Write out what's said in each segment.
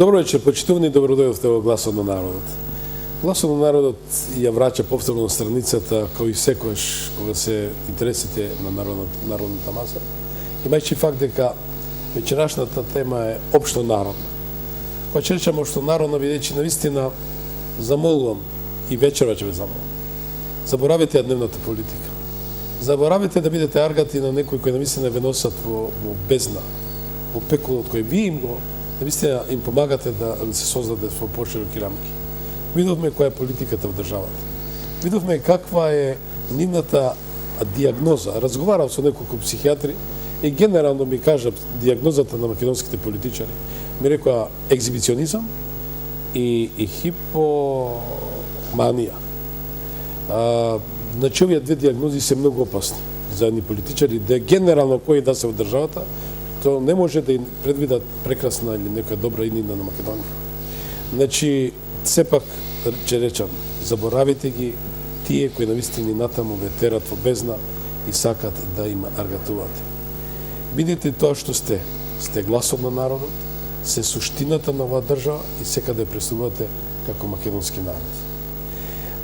Добро вечер, почитувани, добродојавте во Гласот на народот. Гласот на народот ја враќа повторно на страницата, како и секојаш кога се интересите на народната маса. Имајќи факт дека вечерашната тема е општо народна. Кога ќе речам општо народна, бидејќи навистина замолувам и вечера ќе ве замолувам. Заборавете ја дневната политика. Заборавете да бидете аргати на некои кои навистина ве носат во бездна, во пеколот кој ви навистина им помагате да се создаде во пошироки рамки. Видовме која е политиката во државата. Видовме каква е нивната диагноза. Разговарав со неколку психијатри и генерално ми кажа диагнозата на македонските политичари. Ми рекоа екзибиционизам и хипоманија. Значи, овие две диагнози се многу опасни за ни политичари, да генерално кои да се во државата, то не може да им предвидат прекрасна или нека добра иднина на Македонија. Значи, сепак, ќе речам, заборавите ги тие кои навистина ни натаму ве терат во бездна и сакат да им аргатувате. Бидете тоа што сте. Сте гласот на народот, се суштината на оваа држава и секаде пресувате како македонски народ.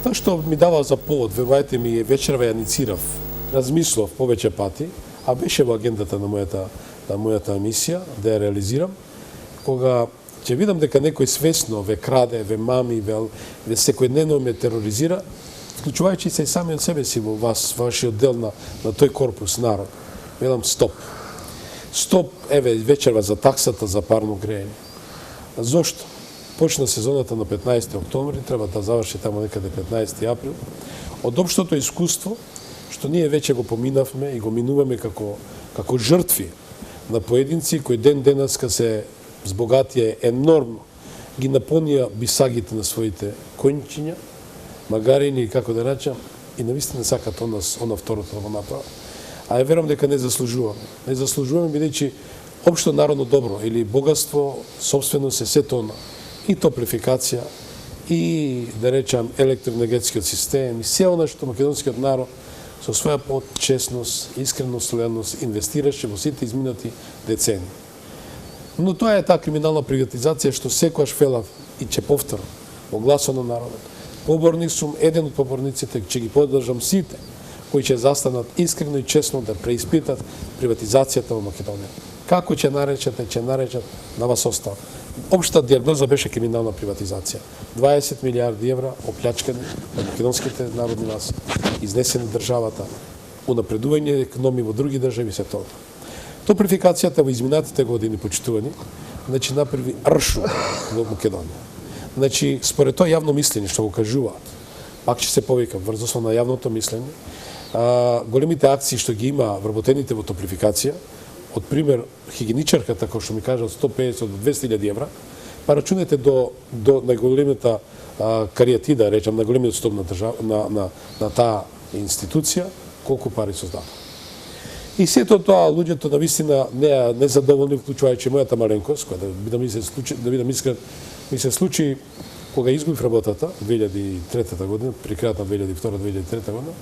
Тоа што ми дава за повод, верувајте ми, вечерва ја иницирав, размислов повеќе пати, а беше во агендата на мојата емисија, да ја реализирам, кога ќе видам дека некој свесно ве краде, ве мами, ве секојдневно ме тероризира, вклучувајќи се и сами од себе си во вашиот дел на тој корпус народ. Велам стоп. Стоп, еве, вечерва за таксата за парно грејење. Зошто? Почна сезоната на 15 октомври, треба да заврши тамо некаде 15 април. Од општото искуство, што ние веќе го поминавме и го минуваме како жртви на поединци кои ден денеска се збогатија енормно, ги напонија бисагите на своите конјчиња, магарини, како да речам, и навистина сакат она второто да го направат. А верувам дека не заслужуваме. Не заслужуваме, бидејќи општо народно добро или богатство, собственост е сето она. И топлификација, и, да речам, електроенергетскиот систем, и се она што македонскиот народ со своја честност, искреност, лојалност инвестираше во сите изминати децени. Но тоа е таа криминална приватизација што секојаш велав и ќе повторам во Гласот на народот. Поборник сум, еден од поборниците, ќе ги поддржам сите кои ќе застанат искрено и честно да преиспитат приватизацијата во Македонија. Како ќе наречат, на вас остава. Општа диагноза беше криминална приватизација. 20 милиарди евра оплячкани од македонските народни маси, изнесени државата, унапредување економии во други држави, се тоа. Топлификацијата во изминатите години, почитувани, значи направи ршу во Македонија. Значи, според тоа јавно мислење што го кажуваат, пак ќе се повикам врз основа на јавното мислење, големите акции што ги има вработените во топлификација, од пример хигиеничарката, кој што ми кажа од 150 до 200.000 евра, па рачунете до најголемата каријатида, речам, најголемиот стоп на таа институција, колку пари создава. И сето тоа луѓето навистина не задоволни, вклучувајќи мојата маленкост, која да бидам искрен, ми се случи кога изгубив работата 2003 година, при крајот на 2002-2003 година.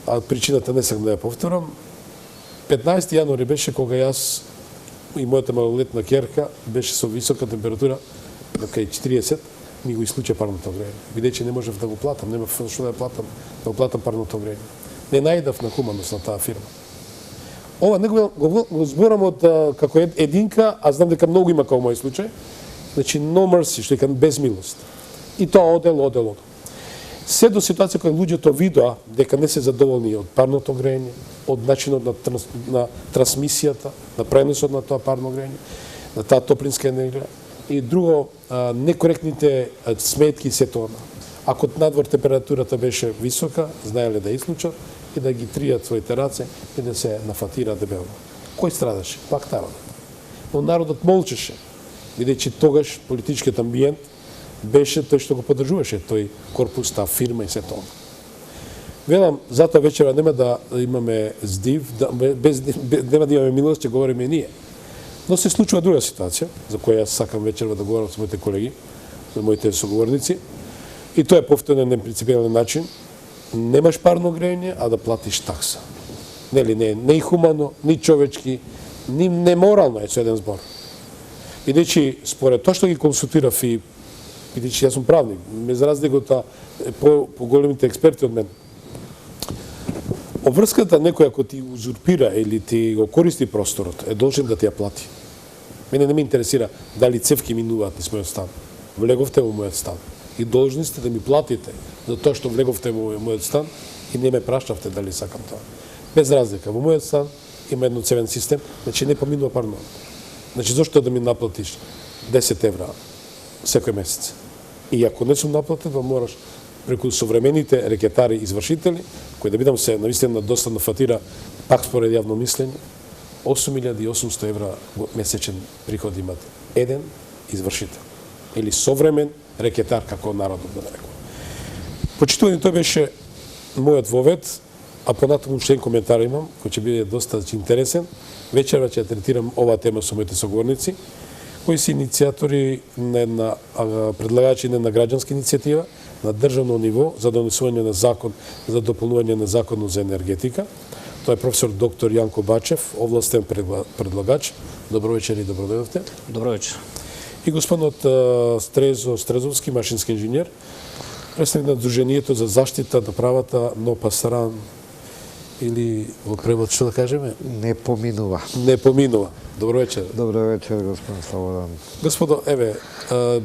А причината не сакам да ја повторам. 15 јануари беше кога јас и мојата малолетна ќерка беше со висока температура, кај 40, ми го исклучи парното грејење. Бидејќи не можев да го платам, немав што да го платам парното грејење. Не најдав на хуманост на таа фирма. Ова не го зборам од како единка, а знам дека многу има како мој случај. Значи, no mercy, што е без милост. И тоа одел. Се до ситуација кога луѓето видоа дека не се задоволни од парното грејење, од начинот на трансмисијата, на преносот на тоа парно грејење, на таа топлинска енергија и друго некоректните сметки се тоа. Ако надвор температурата беше висока, знаеле да исклучат и да ги тријат своите раце и да се нафатира дебело. Кој страдаше? Пак народот. Но народот молчеше, бидејќи тогаш политичкиот амбиент беше тој што го поддржуваше тој корпус, таа фирма и се тоа. Велам, затоа вечера нема да имаме здив, нема да имаме милост, ќе говориме и ние. Но се случува друга ситуација, за која јас сакам вечерва да говорам со моите колеги, со моите соговорници, и тоа е повторен на принципијален начин. Немаш парно грејење, а да платиш такса. Нели, не е ни хумано, ни човечки, ни неморално е со еден збор. Бидејќи според тоа што ги консултирав и бидејќи јас сум правник, за разлика од по-големите експерти од мен, обврската некој ако ти узурпира или ти го користи просторот, е должен да ти ја плати. Мене не ме интересира дали цевки минуваат низ мојот стан. Влеговте во мојот стан. И должни сте да ми платите за тоа што влеговте во мојот стан и не ме прашавте дали сакам тоа. Без разлика, во мојот стан има едно цевен систем, значи не поминува парно. Значи зошто да ми наплатиш 10 евра секој месец? И ако не сум наплатен, мораш преку современите рекетари извршители, кои да бидам се навистина доста фатира, пак според јавно мислење, 8.800 евра месечен приход имат еден извршител или современ рекетар, како народот да нарекува. Почитувани, тој беше мојот вовед, а понатаму уште еден коментар имам, кој ќе биде доста интересен. Вечерва ќе третирам оваа тема со моите соговорници, кои се иницијатори на една предлагачи на една граѓанска иницијатива на државно ниво за донесување на закон за дополнување на законот за енергетика. Тоа е професор доктор Јанко Бачев, овластен предлагач. Добро вечер и добро дојдовте. Добро вечер. И господинот Стрезо Стрезовски, машински инженер, представник на Дружението за заштита на правата на пасаран, или во превод што да кажеме? Не поминува. Не поминува. Добро вечер. Добро вечер, господин Слободан. Господо, еве,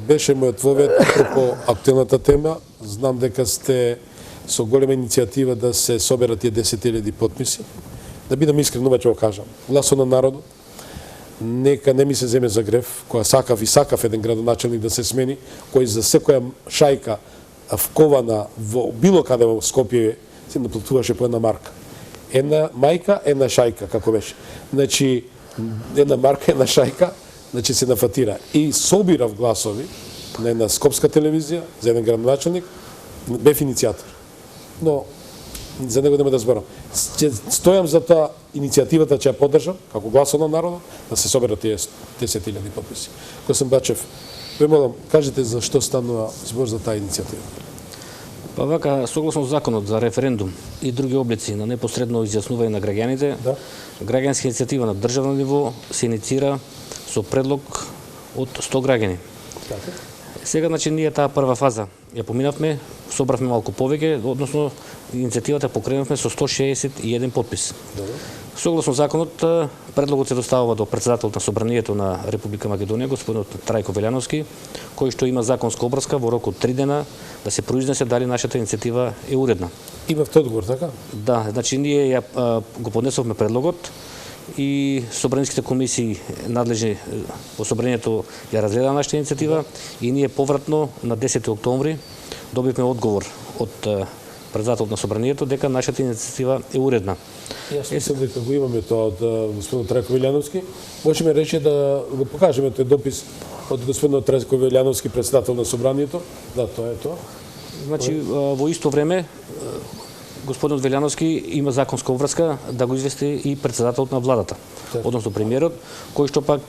беше мојот вовед по актуелната тема. Знам дека сте со голема иницијатива да се соберат тие 10.000 потписи. Да бидам искрен, ова ќе го кажам. Гласот на народот, нека не ми се земе за грев, која сакав еден градоначелник да се смени, кој за секоја шајка вкована во било каде во Скопје се наплатуваше по една марка. Една мајка, една шајка, како беше. Значи, една марка, една шајка, значи се нафатира. И собирав гласови на една скопска телевизија, за еден градоначелник, бев иницијатор. Но, за него нема да зборам. Стојам за тоа, иницијативата ќе ја поддржам, како гласот на народот, да се соберат тие 10.000 подписи. Господин Бачев, ве молам, кажете за што станува збор за таа иницијатива. Па вака, согласно законот за референдум и други облици на непосредно изјаснување на граѓаните, граѓанска иницијатива на државно ниво се инициира со предлог од 100 граѓани. Сега, значи, ние таа прва фаза ја поминавме, собравме малку повеќе, односно иницијативата покренавме со 161 подпис. Согласно законот, предлогот се доставува до председателот на Собранието на Република Македонија, господинот Трајко Велјановски, кој што има законска обврска во рок од 3 дена да се произнесе дали нашата иницијатива е уредна. Имавте одговор, така? Да, значи ние го поднесовме предлогот и собраниските комисии надлежни во собранието ја разгледа нашата иницијатива и ние повратно на 10 октомври добивме одговор од председателот на собранието дека нашата иницијатива е уредна. Јас мислам дека го имаме тоа од господинот Трајко Велјановски. Можеме рече да го покажеме тој допис од господинот Трајко Велјановски, председател на собранието. Да, тоа е тоа. Значи, во исто време, господинот Велјановски има законска обврска да го извести и председателот на владата, односно премиерот, кој што пак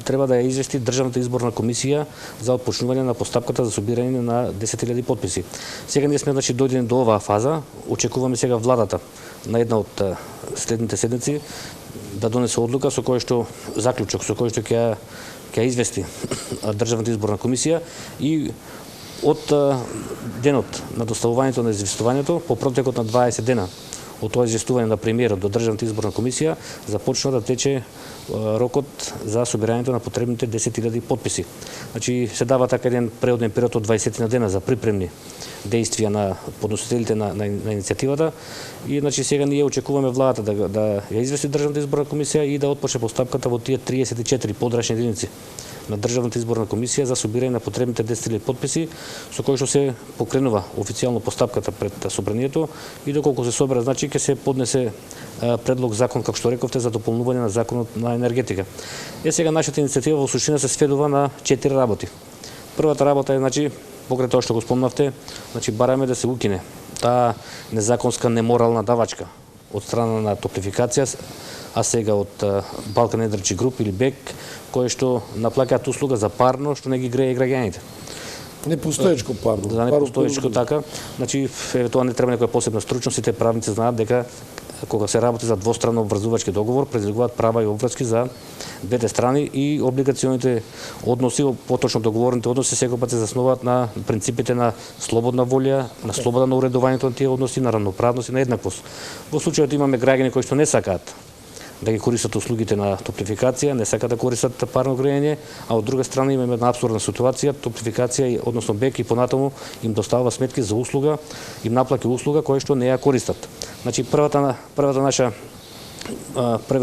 треба да ја извести Државната изборна комисија за отпочнување на постапката за собирање на 10.000 подписи. Сега ние сме, значи, дојдени до оваа фаза, очекуваме сега владата на една од следните седмици да донесе одлука со кој што заклучок, со кој што ќе извести Државната изборна комисија и од денот на доставувањето на известувањето, по протекот на 20 дена од тоа известување на премиерот до Државната изборна комисија, започна да тече рокот за собирањето на потребните 10.000 подписи. Значи, се дава така еден преоден период од 20 дена за припремни действија на подносителите на иницијативата и, значи, сега ние очекуваме владата да ја извести Државната изборна комисија и да отпочне постапката во тие 34 подрачни единици на Државната изборна комисија за собирање на потребните 10.000 подписи, со кои што се покренува официјално постапката пред собранието и доколку се собера, значи ќе се поднесе предлог закон, како што рековте, за дополнување на законот на енергетика. Сега нашата иницијатива во суштина се сведува на 4 работи. Првата работа е, значи, покрај тоа што го спомнавте, значи бараме да се укине таа незаконска неморална давачка од страна на Топлификација, а сега од Балкан Енерджи Груп или БЕК, кои што наплаќаат услуга за парно што не ги грее граѓаните. Не постоечко парно. Да, не постоечко така. Значи, тоа не треба некоја посебна стручност, сите правници знаат дека кога се работи за двостранно обврзувачки договор, предвидуваат права и обврски за двете страни и облигационите односи, поточно договорните односи секој пат се заснуваат на принципите на слободна волја, на слобода на уредувањето на тие односи, на равноправност и на еднаквост. Во случајот имаме граѓани кои што не сакаат да ги користат услугите на топлификација, не сакаат да користат парно грејење, а од друга страна имаме една апсурдна ситуација, топлификација, односно БЕК и понатаму им доставува сметки за услуга, им наплаќа услуга која што не ја користат. Значи првиот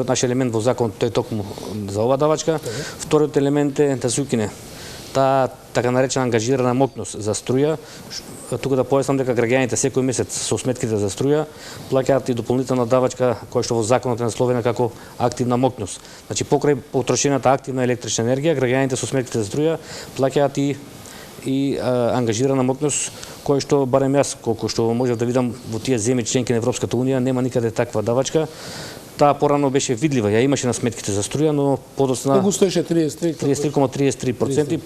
наш елемент во законот тој токму за оваа давачка, вториот елемент е да се укине таа така наречена ангажирана мокност за струја. Тука да појаснам дека граѓаните секој месец со сметките за струја плаќаат и дополнителна давачка која што во законот е насловена како активна мокност. Значи покрај потрошената активна електрична енергија, граѓаните со сметките за струја плаќаат и ангажирана мокност која што барем јас колку што можев да видам во тие земји членки на Европската унија нема никаде таква давачка. Таа порано беше видлива, ја имаше на сметките за струја, но подоцна Колку стоеше 33,33% и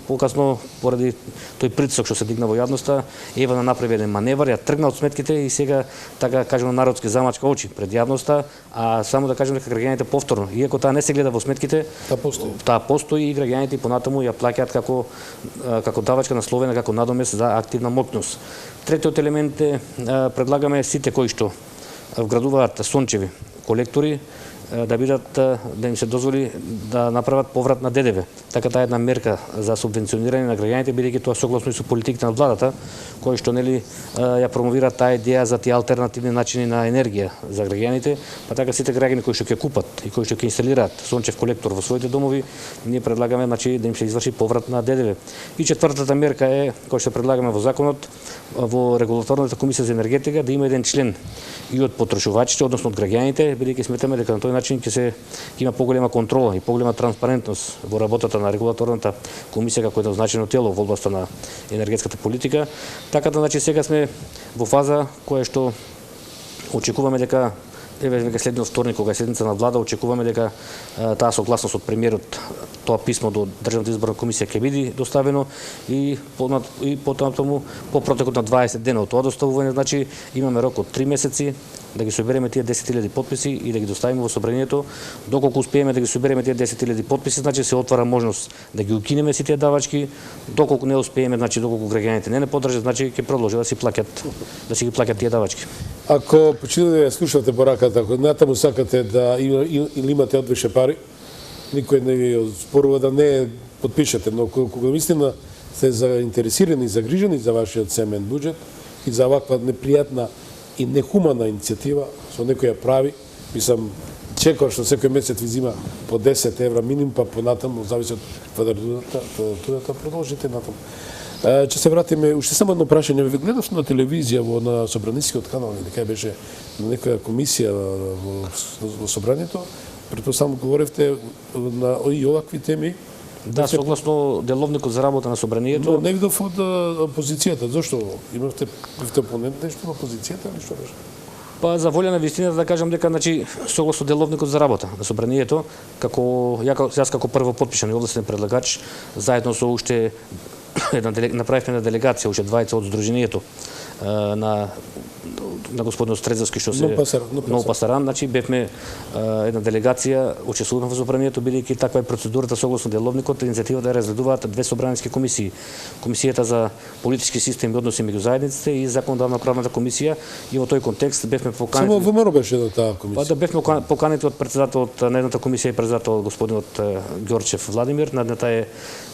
покасно поради тој притисок што се дигна во јавноста, Евана направи еден маневар, ја тргна од сметките и сега така кажано народски замачка очи пред јавноста, а само да кажем дека граѓаните повторно, иако таа не се гледа во сметките, таа постои и граѓаните понатаму ја плаќаат како давачка насловена како надомест за активна мокност. Третиот елемент е предлагаме сите кои што вградуваат сончеви колектори да им се дозволи да направат поврат на ДДВ. Така таа една мерка за субвенционирање на граѓаните, бидејќи тоа согласно и со политиките на владата, кои што ја промовира таа идеја за тие алтернативни начини на енергија за граѓаните, па така сите граѓани кои што ќе купат и кои што ќе инсталираат сончев колектор во своите домови, ние предлагаме да им се изврши поврат на ДДВ. И четвртата мерка е која што предлагаме во законот, во регулаторната комисија за енергетика да има еден член и од потрошувачите, односно од граѓаните, бидејќи сметаме дека на тој начин ќе има поголема контрола и поголема транспарентност во работата на регулаторната комисија како еднозначено тело во областа на енергетската политика. Така да значи сега сме во фаза која што очекуваме дека веќе следниот вторник кога е седница на влада, очекуваме дека таа согласност од премиерот, тоа писмо до Државната изборна комисија ќе биде доставено и потаму по протекот на 20 дена од тоа доставување, значи имаме рок од 3 месеци да ги собереме тие 10.000 потписи и да ги доставиме во собранието. Доколку успееме да ги собереме тие 10.000 потписи, значи се отвара можност да ги укинеме сите давачки. Доколку не успееме, значи доколку граѓаните не поддржат, значи ќе продолжат да си ги плаќат тие давачки. Ако почнете да слушате пораката, ако натаму сакате да или имате одвише пари, никој не ви спорува да не подпишете, но кога мислиме сте заинтересирани и загрижени за вашиот семен буџет и за ваква непријатна и нехумана иницијатива, со некој ја прави, мислам, чекор што секој месец ви зима по 10 евра минимум, па понатаму, зависи од квадратурата, продолжите натаму. Ќе се вратиме, уште само едно прашање, ви гледав на телевизија на Собранискиот канал, дека беше на некоја комисија во собранието, претпоставам говоревте на и овакви теми. Да, согласно деловникот за работа на собранието. Но не видов од опозицијата, зошто? Имавте опонент нешто на опозицијата или што беше? Па за волја на вистината да кажам дека значи согласно деловникот за работа на собранието, јас како прво потпишан и областен предлагач, заедно со уште направивме на делегација, уште двајца од Сдруженијето на господин Стрезовски што се Нов Пасаран, значи бевме една делегација, учествувавме во собранието, бидејќи таква е процедурата согласно деловникот, иницијативата да разгледуваат две собрански комисии. Комисијата за политички систем и односи меѓу заедниците и законодавна правната комисија, и во тој контекст бевме поканети. Само ВМРО беше на таа комисија. Па да бевме поканети од председателот на едната комисија и председател господинот Ѓорчев Владимир, на едната е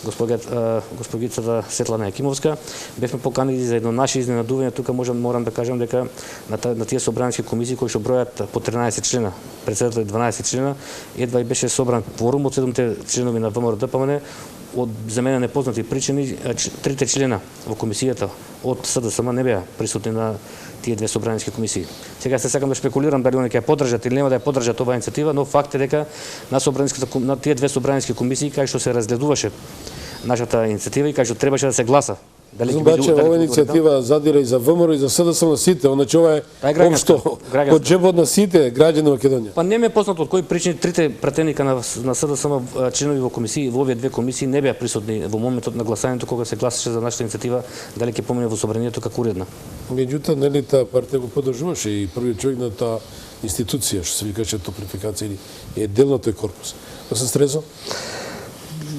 госпогицата Светлана Јакимовска. Бевме поканети за едно наше изненадување. Тука морам да кажам дека на тие собрански комисии кои што бројат по 13 члена, председател 12 члена, едва и беше собран кворум од 7 членови на ВМРО-ДПМН, од за мене непознати причини, 3 члена во комисијата од СДСМ не беа присутни на тие две собрански комисии. Сега се сакам да шпекулирам дали они ќе ја поддржат или нема да ја поддржат оваа иницијатива, но факт е дека на тие две собрански комисии кај што се разгледуваше нашата иницијатива и кај што требаше да се гласа. Значи, ова иницијатива задира и за ВМРО и за СДСМ на сите, оначе ова е општо од џебот на сите граѓани на Македонија. Па не ме познато од кои причини трите пратеника на СДСМ членови во комисии, во овие две комисии не беа присутни во моментот на гласањето кога се гласаше за нашата иницијатива, дали ќе помине во собранието како уредна. Меѓутоа, нели таа партија го поддржуваше и првиот човек на таа институција, што се викаше топлификација, или е дел на тој корпус. Господин Стрезо?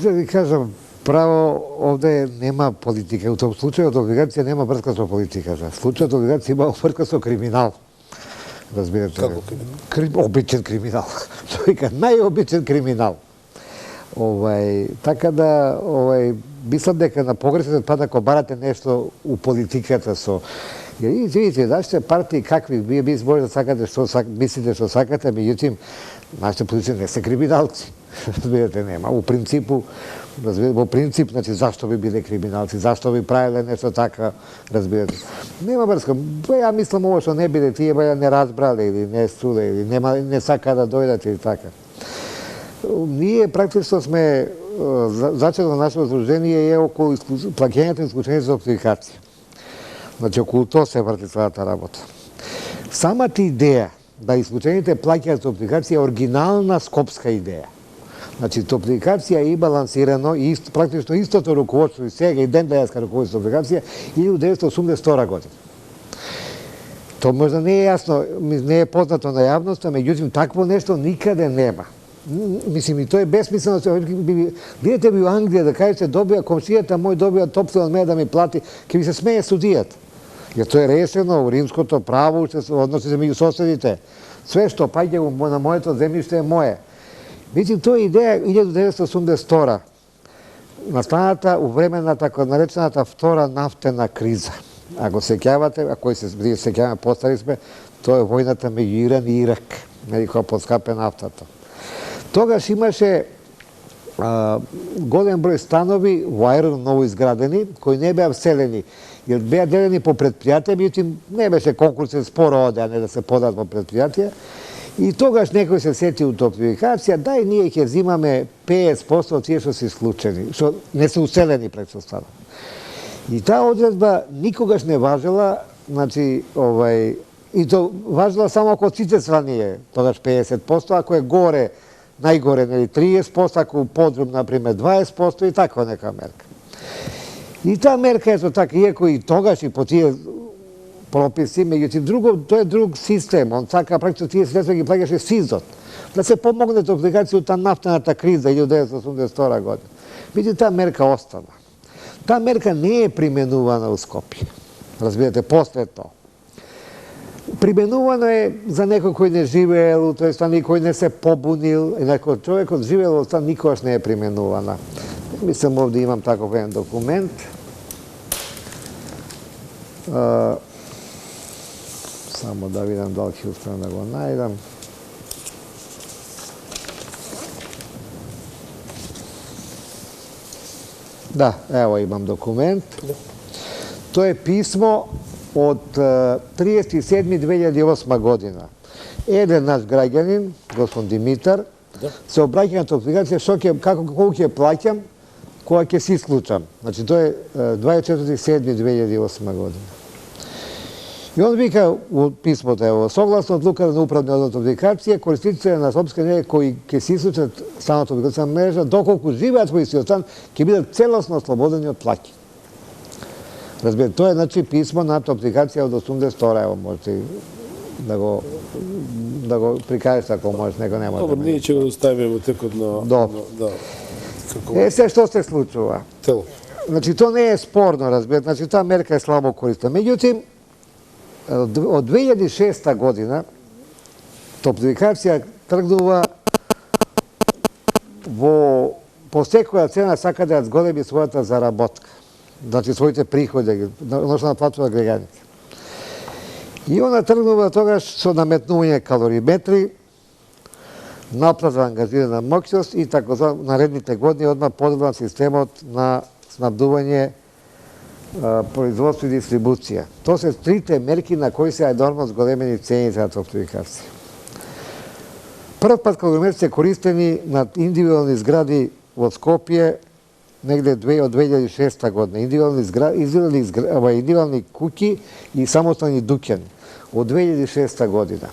Да ви кажам, право, овде нема политика. У том случајот топлификација нема врска со политиката. Случајот топлификација има врска со криминал. Разбирате? Како криминал? Обичен криминал. Што вика, најобичен криминал. Така да, мислам дека на погрешен пат ако барате нешто у политиката со... Видите, нашите партии какви, вие може да сакате што мислите што сакате, меѓутоа нашите политици не се криминалци. Разбирате, нема. Во принцип, значи, зашто би биле криминалци, зашто би правиле нешто така, разбирате. Нема врска. Ја мислам ово што не биле, тие баја не разбрале или не стуле, или не сака да дојдат или така. Ние практично сме, зачето на нашето изложение е околу плаќањето и исклучењето за топлификација. Значи, околу тоа се врти целата работа. Самата идеја да исклучените плаќаат топлификација е оригинална скопска идеја. Значи, топлификација е и балансирано, и практично истото руководство и сега и ден денеска руководство топлификација 1982 година. Тоа можда не е јасно, не е познато на јавноста, меѓутоа такво нешто никаде нема. Мислим, и тоа е безсмислено. Видете би у Англија да кажете, комшијата мој добија топло од мене да ми плати, ќе ви се смее судијат. Јер тоа е решено у римското право, односите меѓу соседите. Све што паѓа на моето земјиште е мое. Видите, тоа е идеја 1982 настаната у време на така наречената втора нафтена криза. Ако се сеќавате, ако се сеќаваме, постари сме, тоа е војната меѓу Иран и Ирак, кога поскапе нафтата. Тогаш имаше голем број станови во аерон ново изградени, кои не беа вселени, jer беа делени по предпријатија, меѓутоа не беше конкурсен спор оде, а не да се подат по предпријатија. И тогаш некој се сети у топлификација, дај ние ќе взимаме 50% од тие што се исклучени, што не се уселени претпоставам. И таа одредба никогаш не важела, значи, и то важела само ако сите страни е тогаш 50%, ако е горе, најгоре, нели 30%, ако подрум, например, 20% и таква нека мерка. И таа мерка ето така, иако и тогаш и по тие прописи, меѓутоа тоа е друг систем, он сака практично тие средства ги плаќаше СИЗот, да се помогне топлификацијата на нафтената криза 1982 година. Меѓутоа таа мерка остана. Таа мерка не е применувана у Скопје. Разбирате, после тоа. Применувано е за некој кој не живеел у тој стан и кој не се побунил, и некој човекот живеел во стан никогаш не е применувана. Мислам, овде имам таков еден документ. Само да видам дали ќе успеам да го најдам. Да, ево имам документ. Тоа е писмо од 37.2008 година. Еден наш граѓанин, господин Димитар, се обраќа на топлификација, колку ќе плаќам, кога ќе се исклучам. Значи, тоа е 24.7.2008 година. И он вика у писмото, ево, согласно одлука на управна одна топлификација, користниците на сопска енергија кои ќе се исклучат станот топлификација мрежа, доколку живеат во истиот стан, ќе бидат целосно ослободени од плаќи. Разбирате, тоа е, значи, писмо на топлификација од 82, ево, можете да го прикажете ако можеш, него нема. Добро, ние ќе го оставиме во текот на... Добро. Се што се случува. Тело. Значи, тоа не е спорно, разбирате, значи, таа мерка е слабо користена. Меѓутоа, од 2006 година топлификација тргнува по секоја цена сака да ја зголеми својата заработка. Значи, своите приходи, односно наплатува граѓаните. И она тргнува тогаш со наметнување калориметри, наплата ангажирана моќност и така за наредните години одма поделен системот на снабдување, производство и дистрибуција. Тоа се трите мерки на кои се еднорно зголемени цените на топлификација. Прв пат калориметри се користени на индивидуални згради во Скопје негде од 2006 година. Индивидуални куќи и самостојни дуќани од 2006 година.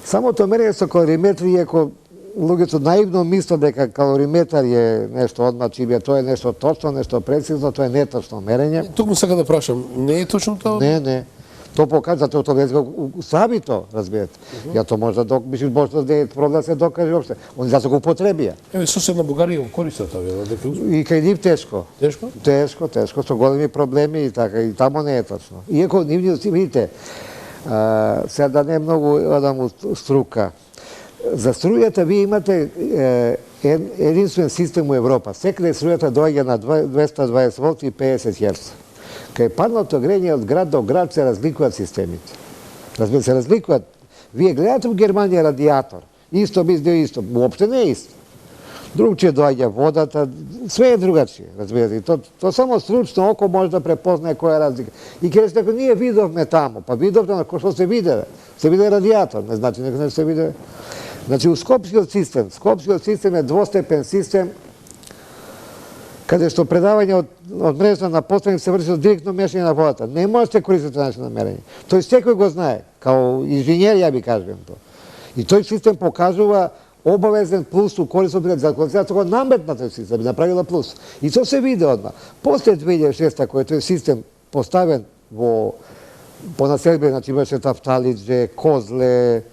Самото мерење со калориметри, иако луѓето наивно мислат дека калориметар е нешто одма чибија, тоа е нешто точно, нешто прецизно, тоа е неточно мерење. Тук му сака да прашам, не е точно тоа? Не. То покажа, затоа тоа не слаби то, разбирате. Ја то може да мислиш може да е проблем да се докаже опште. Они затоа го употребија. Еве соседна Бугарија го користат овие, дека И кај нив тешко. Тешко? Тешко, со големи проблеми и така, и тамо не е точно. Иако нивни, видите, сега да не е многу одам струка. За струјата вие имате единствен систем у Европа. Секаде струјата доаѓа на 220 волти и 50 Хц. Кај парното грење од град до град се разликуваат системите. Разбира се, разликуваат. Вие гледате у Германија радиатор. Исто мисле исто. Уопште не е исто. Другче доаѓа водата, све е другачие, разбирате. То само стручно око може да препознае која е разлика. И ке речете, ние видовме тамо, па видовме на кој што се виделе. Се виде радиатор, не значи нека не се виде. Значи, у Скопскиот систем е двостепен систем, каде што предавање од мрежа на поставник се врши директно мешање на водата. Не може да се користите начин на мерење. Тој секој го знае, као инженер ја би кажем тоа. И тој систем покажува обавезен плюс у корист од бюджет. За кој го наметна тој систем, направила плюс. И тоа се виде одма. После 2006 кој тој систем поставен по населбе, значи имаше Тафталиџе, Козле,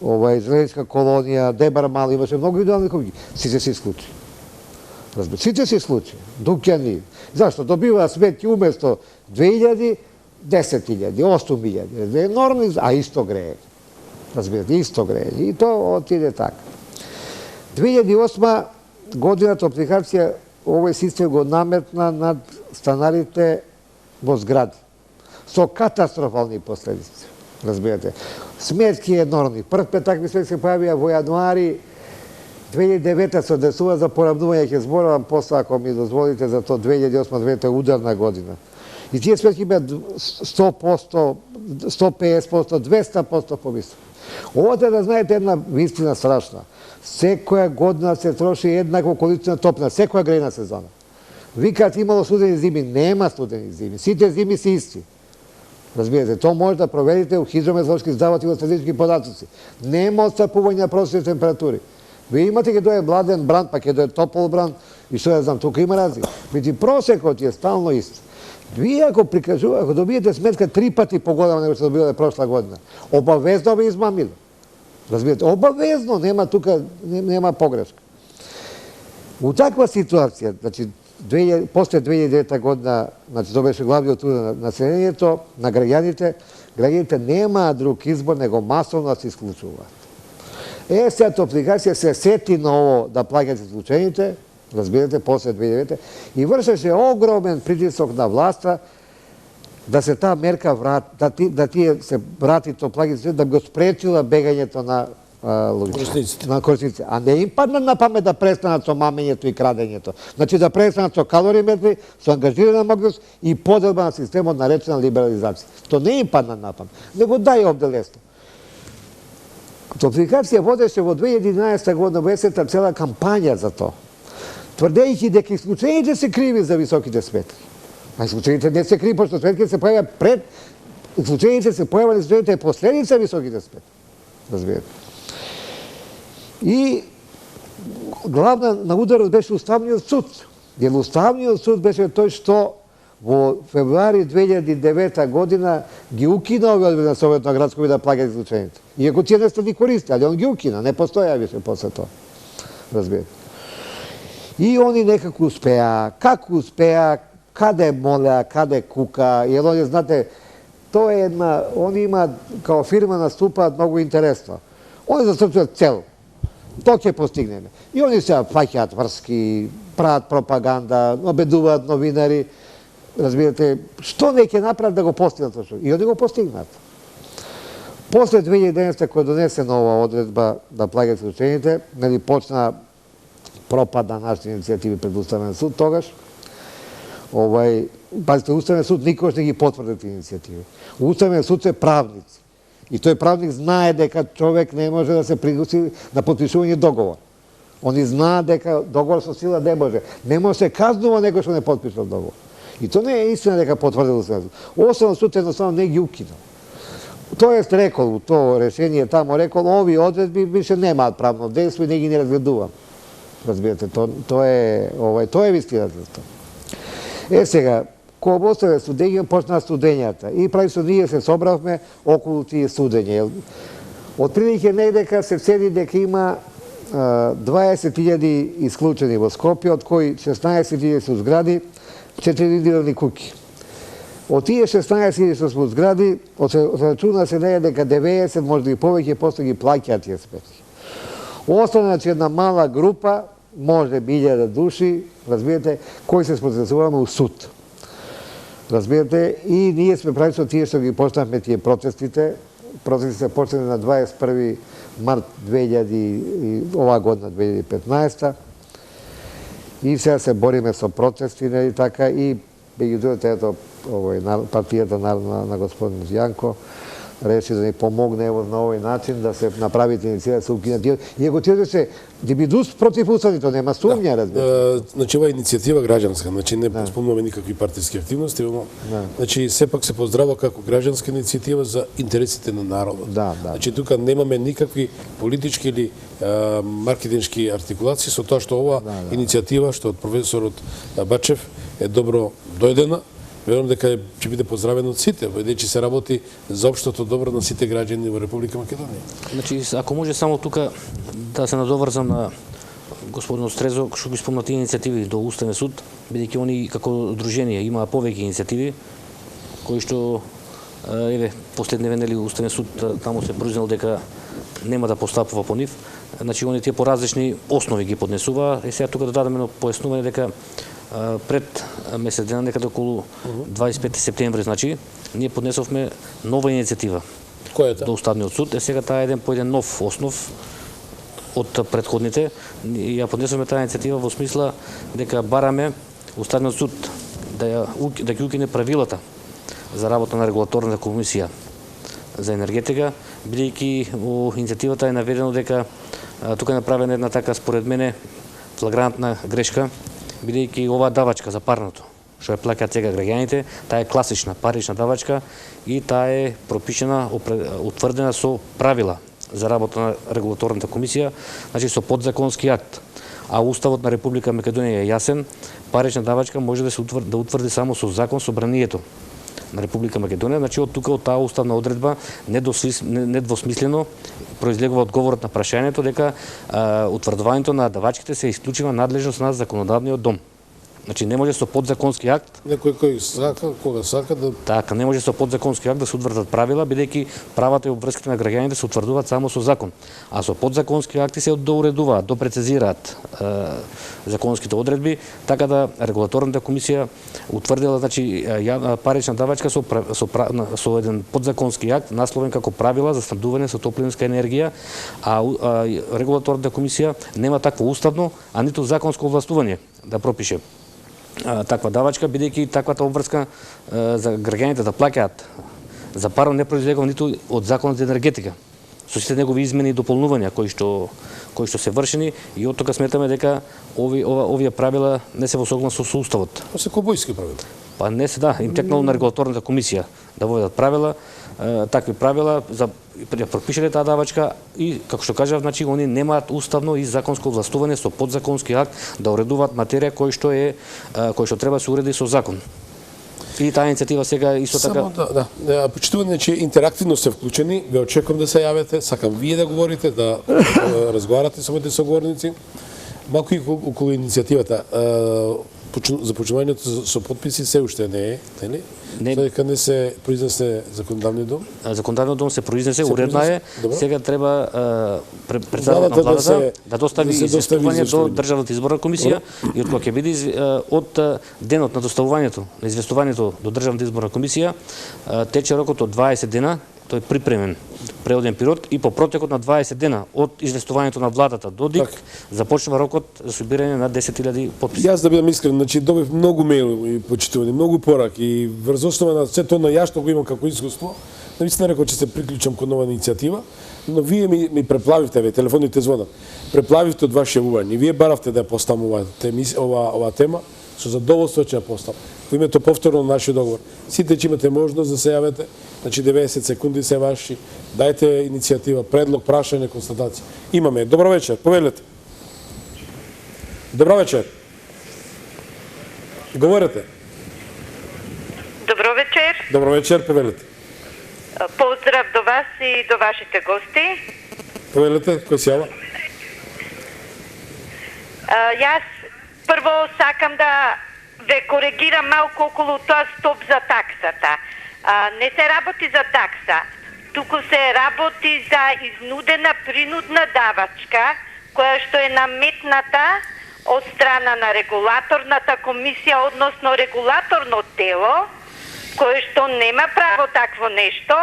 Израелска колонија, Дебар Мал, имаше многу идеални кој сите се исклучи. Разбира, сите се случи. Дуќани. Зашто? Добива сметки уместо 2000, 10.000, 8.000. Е нормално, а исто грее. Разбирате, исто грее. И то отиде така. 2008 годината апликација овој систем го наметна над станарите во згради. Со катастрофални последици. Разбирате. Сметки енормни. Прв пет такви сметки се појавија во јануари 2009 се одесува за поравнување, ќе зборувам после, ако ми дозволите, за то 2008-2009 ударна година. И тие сметки беа 100%, 150%, 200% повисоки. Овоте да знаете една вистина страшна. Секоја година се троши еднакво количина топна, секоја грејна сезона. Викаат имало студени зими, нема студени зими. Сите зими се исти. Разбирате, тоа може да проверите у хидрометеоролошки завод и во статистички податоци. Нема отстапување на просечни температури. Вие имате ке дое младен бран, па ке дое топол бран, и што ја знам, тука има разлика. Меѓу просекот е стално ист. Вие ако добиете сметка 3 пати поголема него што добивале прошла година, обавезно ве измамиле. Разбирате, обавезно, нема тука, нема погрешка. У таква ситуација, значи, после 2009 година, значи, тоа беше главниот удар на населението, на граѓаните нема друг избор, него масовно да се исклучуваат. Сега апликација се сети на ово да плаќат исклучените, разбирате, после 2009 и вршеше огромен притисок на власта да се таа мерка врати, да тие се врати то плаќање, да го спречила бегањето на корисниците. А не им падна на памет да престанат со мамењето и крадењето. Значи да престанат со калориметри, со ангажирана мобилност и поделба на системот наречена либерализација. То не им падна на памет. Него дај овде лесно. Апликација водеше во 2011 година во есента цела кампања за тоа, тврдејќи дека исклучените се криви за високите сметки. А исклучените не се криви, пошто сметките се појавија пред, исклучените се појавали исклучените последица високите сметки. Разбирате. И главна на ударот беше Уставниот суд. Jer Уставниот суд беше тој што во февруари 2009 година ги укина овие одредби на Советот на градско да плаќаат исклучените. Иако тие не ги користи, али он ги укина, не постоја више после тоа. Разбирате. И они некако успеа, како успеа, каде молеа, каде кука, и они, знате, тоа е една, они има, као фирма наступаат многу интересно. Они застапуваат цел. Тоа ќе постигнеме. И они се плаќаат врски, прават пропаганда, обедуваат новинари, разбирате, што не ќе направат да го постигнат тоа? И они го постигнат. После 2011 кој донесена ова одредба да плаќаат исклучените, нели почна пропад на нашите иницијативи пред Уставен суд тогаш. Пазите, Уставен суд никош не ги потврди тие иницијативи. Уставен суд се правници. И тој правник знае дека човек не може да се пригласи на потпишување договор. Они знаат дека договор со сила не може. Не може се казнува некој што не потпишал договор. И тоа не е истина дека потврдил Уставен суд. Уставен суд едноставно не ги укинал. Тоест рекол, тоа решение тамо рекол, овие одредби више немаат правно дејство и не ги не разгледувам. Разбирате, тоа е вистината за тоа. Сега, Кога оставе студење, почна студењата. И праксо ние се собравме околу тие студења. Отприлike недека се цели дека има 20.000 исклучени во Скопје, од кои 16.000 се згради, 4.000 куќи. Од тие 16.000 што се згради, рачуна се дека 90, може и повеќе, после ги плаќаат тие сметки. Остана една мала група, може би 1000 души, разбирате, кои се процесуваме у суд. Разбирате, и ние сме прави со тие што ги почнавме тие протестите. Протестите почнали на 21 март 2000, оваа година 2015. И сега се бориме со протести, и така, и меѓу другото, ето, партијата на господин Јанко реши да ни помогне на овој начин да се направите иницијатива, да се укинат. И го тираше дебидус против уставите, нема сумња, разбира. Значи, ова иницијатива граѓанска, значи не спомнуваме никакви партиски активности, значи сепак се поздрава како граѓанска иницијатива за интересите на народот. Значи тука немаме никакви политички или маркетиншки артикулации со тоа што ова иницијатива што од професорот Бачев е добро дојдена. Верувам дека ќе биде поздравен од сите, бидејќи се работи за општото добро на сите граѓани во Република Македонија. Значи, ако може само тука да се надоврзам на господин Стрезо, што ги спомна тие иницијативи до Уставен суд, бидејќи они како дружение имаа повеќе иницијативи кои што последниве нели Уставен суд таму се признал дека нема да постапува по нив. Значи, они тие по различни основи ги поднесува. И сега тука да дадеме едно појаснување дека пред месец дена, некаде околу 25 септември, значи, ние поднесовме нова иницијатива до Уставниот суд. Сега таа е по еден нов основ од претходните. И ја поднесовме таа иницијатива во смисла дека бараме Уставниот суд да ги укине правилата за работа на регулаторната комисија за енергетика, бидејќи во иницијативата е наведено дека тука е направена една така, според мене, флагрантна грешка, бидејќи оваа давачка за парното, што ја плаќаат сега граѓаните, таа е класична парична давачка и таа е пропишена, утврдена со правила за работа на регулаторната комисија, значи со подзаконски акт. А Уставот на Република Македонија е јасен, парична давачка може да се утврди само со закон собранието на Република Македонија. Значи од тука, од таа уставна одредба, недвосмислено произлегува одговорот на прашањето дека утврдувањето на давачките се исклучива надлежност на законодавниот дом. Значи не може со подзаконски акт. Некој кој сака, кога сака да Така, не може со подзаконски акт да се утврдат правила, бидејќи правата и обврските на граѓаните се утврдуваат само со закон. А со подзаконски акти се доуредуваат, допрецизираат законските одредби, така да регулаторната комисија утврдила, значи, парична давачка со еден подзаконски акт насловен како правила за снабдување со топлинска енергија, а регулаторната комисија нема такво уставно, а ниту законско овластување да пропише таква давачка, бидејќи таквата обврска за граѓаните да плаќаат за паро не произлегува ниту од Законот за енергетика, со сите негови измени и дополнувања кои што се вршени, и од тука сметаме дека овие правила не се во согласност со Уставот. се кобојски правила. Па не се, да, им текнало на регулаторната комисија да воведат правила, такви правила за ја пропишале таа давачка и, како што кажав, значи они немаат уставно и законско властување со подзаконски акт да уредуваат материја кој што треба да се уреди со закон. И таа иницијатива сега исто така. Да, почитуваме че интерактивно се вклучени, ве очекувам да се јавите, сакам вие да говорите, да разговарате со моите соговорници. Малку и околу иницијативата. Започнувањето со подписи се уште не е, нели? Дека не се произнесе законодавниот дом. Законодавниот дом се произнесе, уредна е. Сега треба председателот на владата да достави известување до Државната изборна комисија и од кога ќе биде од денот на доставувањето на известувањето до Државната изборна комисија, тече рокот од 20 дена. Тој е припремен преоден период и по протекот на 20 дена од известувањето на владата до ДИК започнува рокот за собирање на 10.000 потписи. Јас да бидам искрен, значи добив многу мејлови и почитувани, многу пораки и врз основа на се тоа ја што го имам како искуство, навистина рекол ќе се приклучам кон нова иницијатива, но вие ми преплавивте, телефоните звонат. Преплавивте од ваше јавување и вие баравте да ја поставам ова тема, со задоволство ќе ја поставам. Во името повторно на нашиот договор. Сите ќе имате можност да се јавите, значи 90 секунди се ваши, дајте иницијатива, предлог, прашање, констатација. Имаме. Добро вечер, повелете. Добро вечер. Говорете. Добро вечер. Добро вечер, повелете. Поздрав до вас и до вашите гости. Повелете, кој се јава? Јас прво сакам да ве коригирам малку околу тоа стоп за таксата. Не се работи за такса, туку се работи за изнудена принудна давачка, која што е наметната од страна на регулаторната комисија, односно регулаторно тело, кое што нема право такво нешто,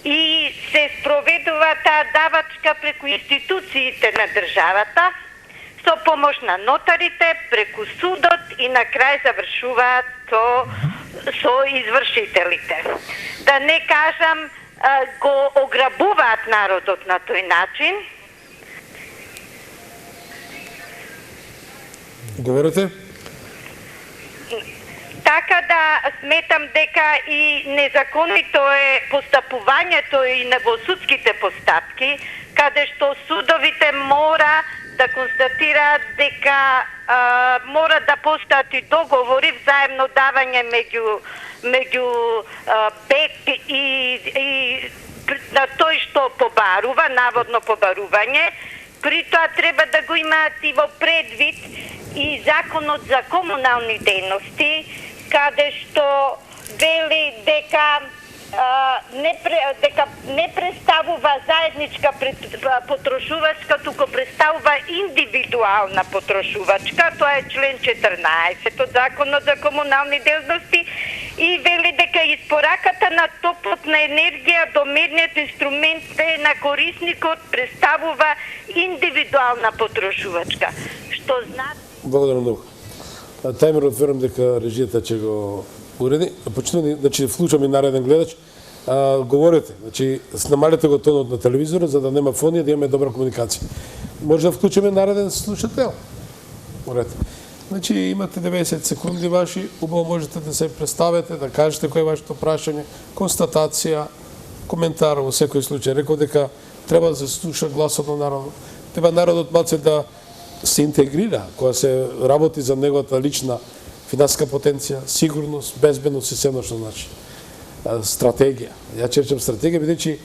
и се спроведува таа давачка преку институциите на државата, со помош на нотарите, преку судот и на крај завршуваат со извршителите. Да не кажам, го ограбуваат народот на тој начин. Говорите? Така да сметам дека и незаконито е постапувањето и на во судските постапки, каде што судовите мора да констатираат дека мора да постојат и договори, взаемно давање меѓу БЕП и на тој што побарува, наводно побарување. При тоа треба да го имаат и во предвид и законот за комунални дејности, каде што вели дека не представува заедничка потрошувачка, туку представува индивидуална потрошувачка. Тоа е член 14 од законот за комунални дејности и вели дека испораката на топлотна енергија до мерниот инструмент на корисникот представува индивидуална потрошувачка. Што значи? Благодарам многу. Тајмерот верувам дека режијата ќе го уреди. Почнувани, значи вклучам и нареден гледач. Говорете, значи намалете го тонот на телевизорот за да нема фони, да имаме добра комуникација. Може да вклучиме нареден слушател. Уред. Значи имате 90 секунди ваши, убаво можете да се представите, да кажете кој е вашето прашање, констатација, коментар во секој случај. Реков дека треба да се слуша гласот на народот. Треба народот малце да се интегрира, кога се работи за неговата лична финансиска потенција, сигурност, безбедност и сено што значи. Стратегија. Ја речем стратегија, бидејќи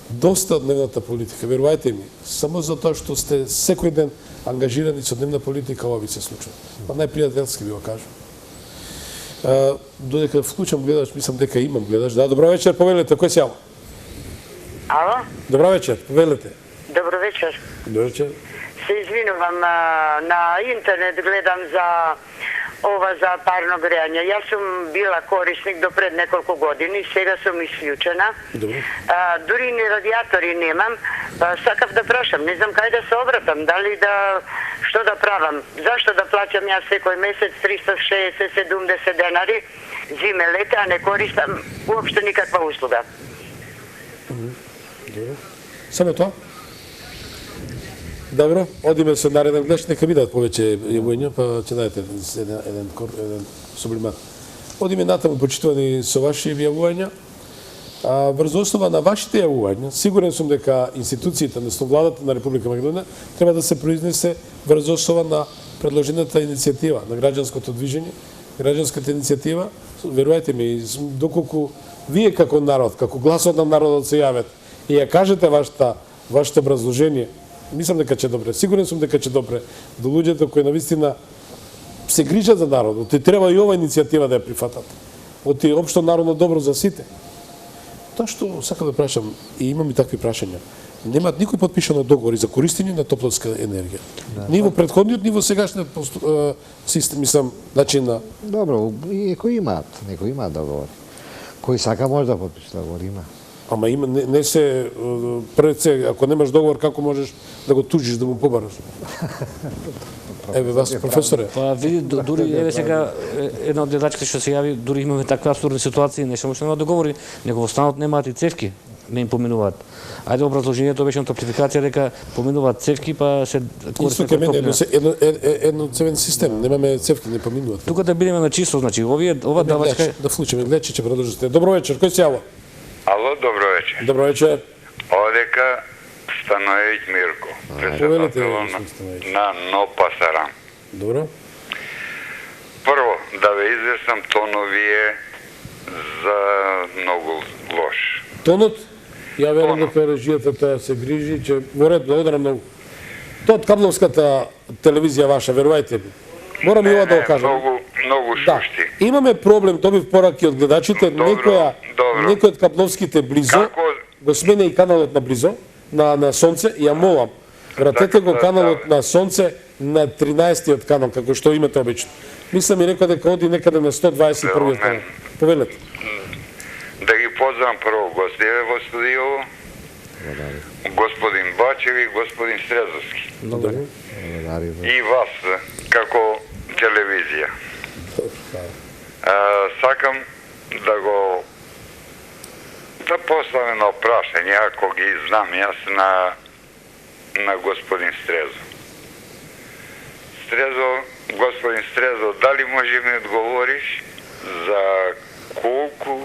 доста од дневната политика, верувајте ми, само за тоа што сте секој ден ангажирани со дневна политика, ова ви се случува. Па најпријателски ви го кажам. Додека вклучам гледач, мислам дека имам гледач. Да, добро вечер, повелете, кој се јава? Ало? Добро вечер, повелете. Добро вечер. Добро вечер. Се извинувам, на интернет гледам за ова за парно грејање. Јас сум била корисник до пред неколку години, сега сум исклучена. Добре. Дури ни радиатори немам. Сакав да прашам, не знам кај да се обратам, дали да што да правам? Зашто да плаќам јас секој месец 360-70 денари зиме лете, а не користам уопште никаква услуга? Добро. Само тоа? Добро, одиме со нареден гледач, нека бидат повеќе јавувања, па ќе дадете еден сублимат. Одиме натаму, почитувани со ваши јавувања. Врз основа на вашите јавувања, сигурен сум дека институциите, односно владата на Република Македонија, треба да се произнесе врз основа на предложената иницијатива на граѓанското движење, граѓанската иницијатива. Верувајте ми, доколку вие како народ, како гласот на народот се јават и ја кажете вашето образложение, мислам дека ќе добре. Сигурен сум дека ќе добре до луѓето кои навистина се грижат за народот и треба и ова иницијатива да ја прифатат. Оти општо народно добро за сите. Тоа што сакам да прашам, и имам и такви прашања. Немаат никој подпишано договори за користење на топлотска енергија. Ни во претходниот, ни во сегашниот систем, мислам, начин на... Добро, некои имаат договори. Кој сака може да подпише договор, има. Ама има, не се, пред се, ако немаш договор, како можеш да го тужиш, да му побараш? Еве, вас, професоре. Па види, дури, еве сега, една од гледачките што се јави, дури имаме такви абсурдни ситуации, не само што нема договори, него во станот немаат и цевки, не им поминуваат. Ајде, образложението беше на топлификација дека поминуваат цевки, па се користат топлина. Едно цевен систем, немаме цевки, не поминуваат. Тука да бидеме на чисто, значи, ова давачка... Да вклучиме, гледачи ќе продолжите. Добро вечер, кој се јава? Ало, добро вечер. Добро вечер. Одека Станоевич Мирко, председател на Но Пасаран. Добро. Прво, да ве известам, тоно вие за многу лош. Тонот, ја верам дека режијата таа се грижи, че во ред благодарам многу. Тоа од кабловската телевизија ваша, верувајте ми. Морам и ова да го кажам. Многу шушти. Да. Имаме проблем, добив пораки од гледачите, некој од кабловските близо, го смене и каналот на близо, на Сонце, ја молам. Вратете го каналот на Сонце на 13-тиот канал, како што имате обично. Мислам и некој дека оди некаде на 121-тиот канал. Повелете. Да ги поздравам прво гостиве во студијово, господин Бачев и господин Стрезовски. И вас, како телевизија. Сакам да поставам на прашање, ако ги знам јас на господин Стрезо. Господин Стрезо, дали може ми одговориш за колку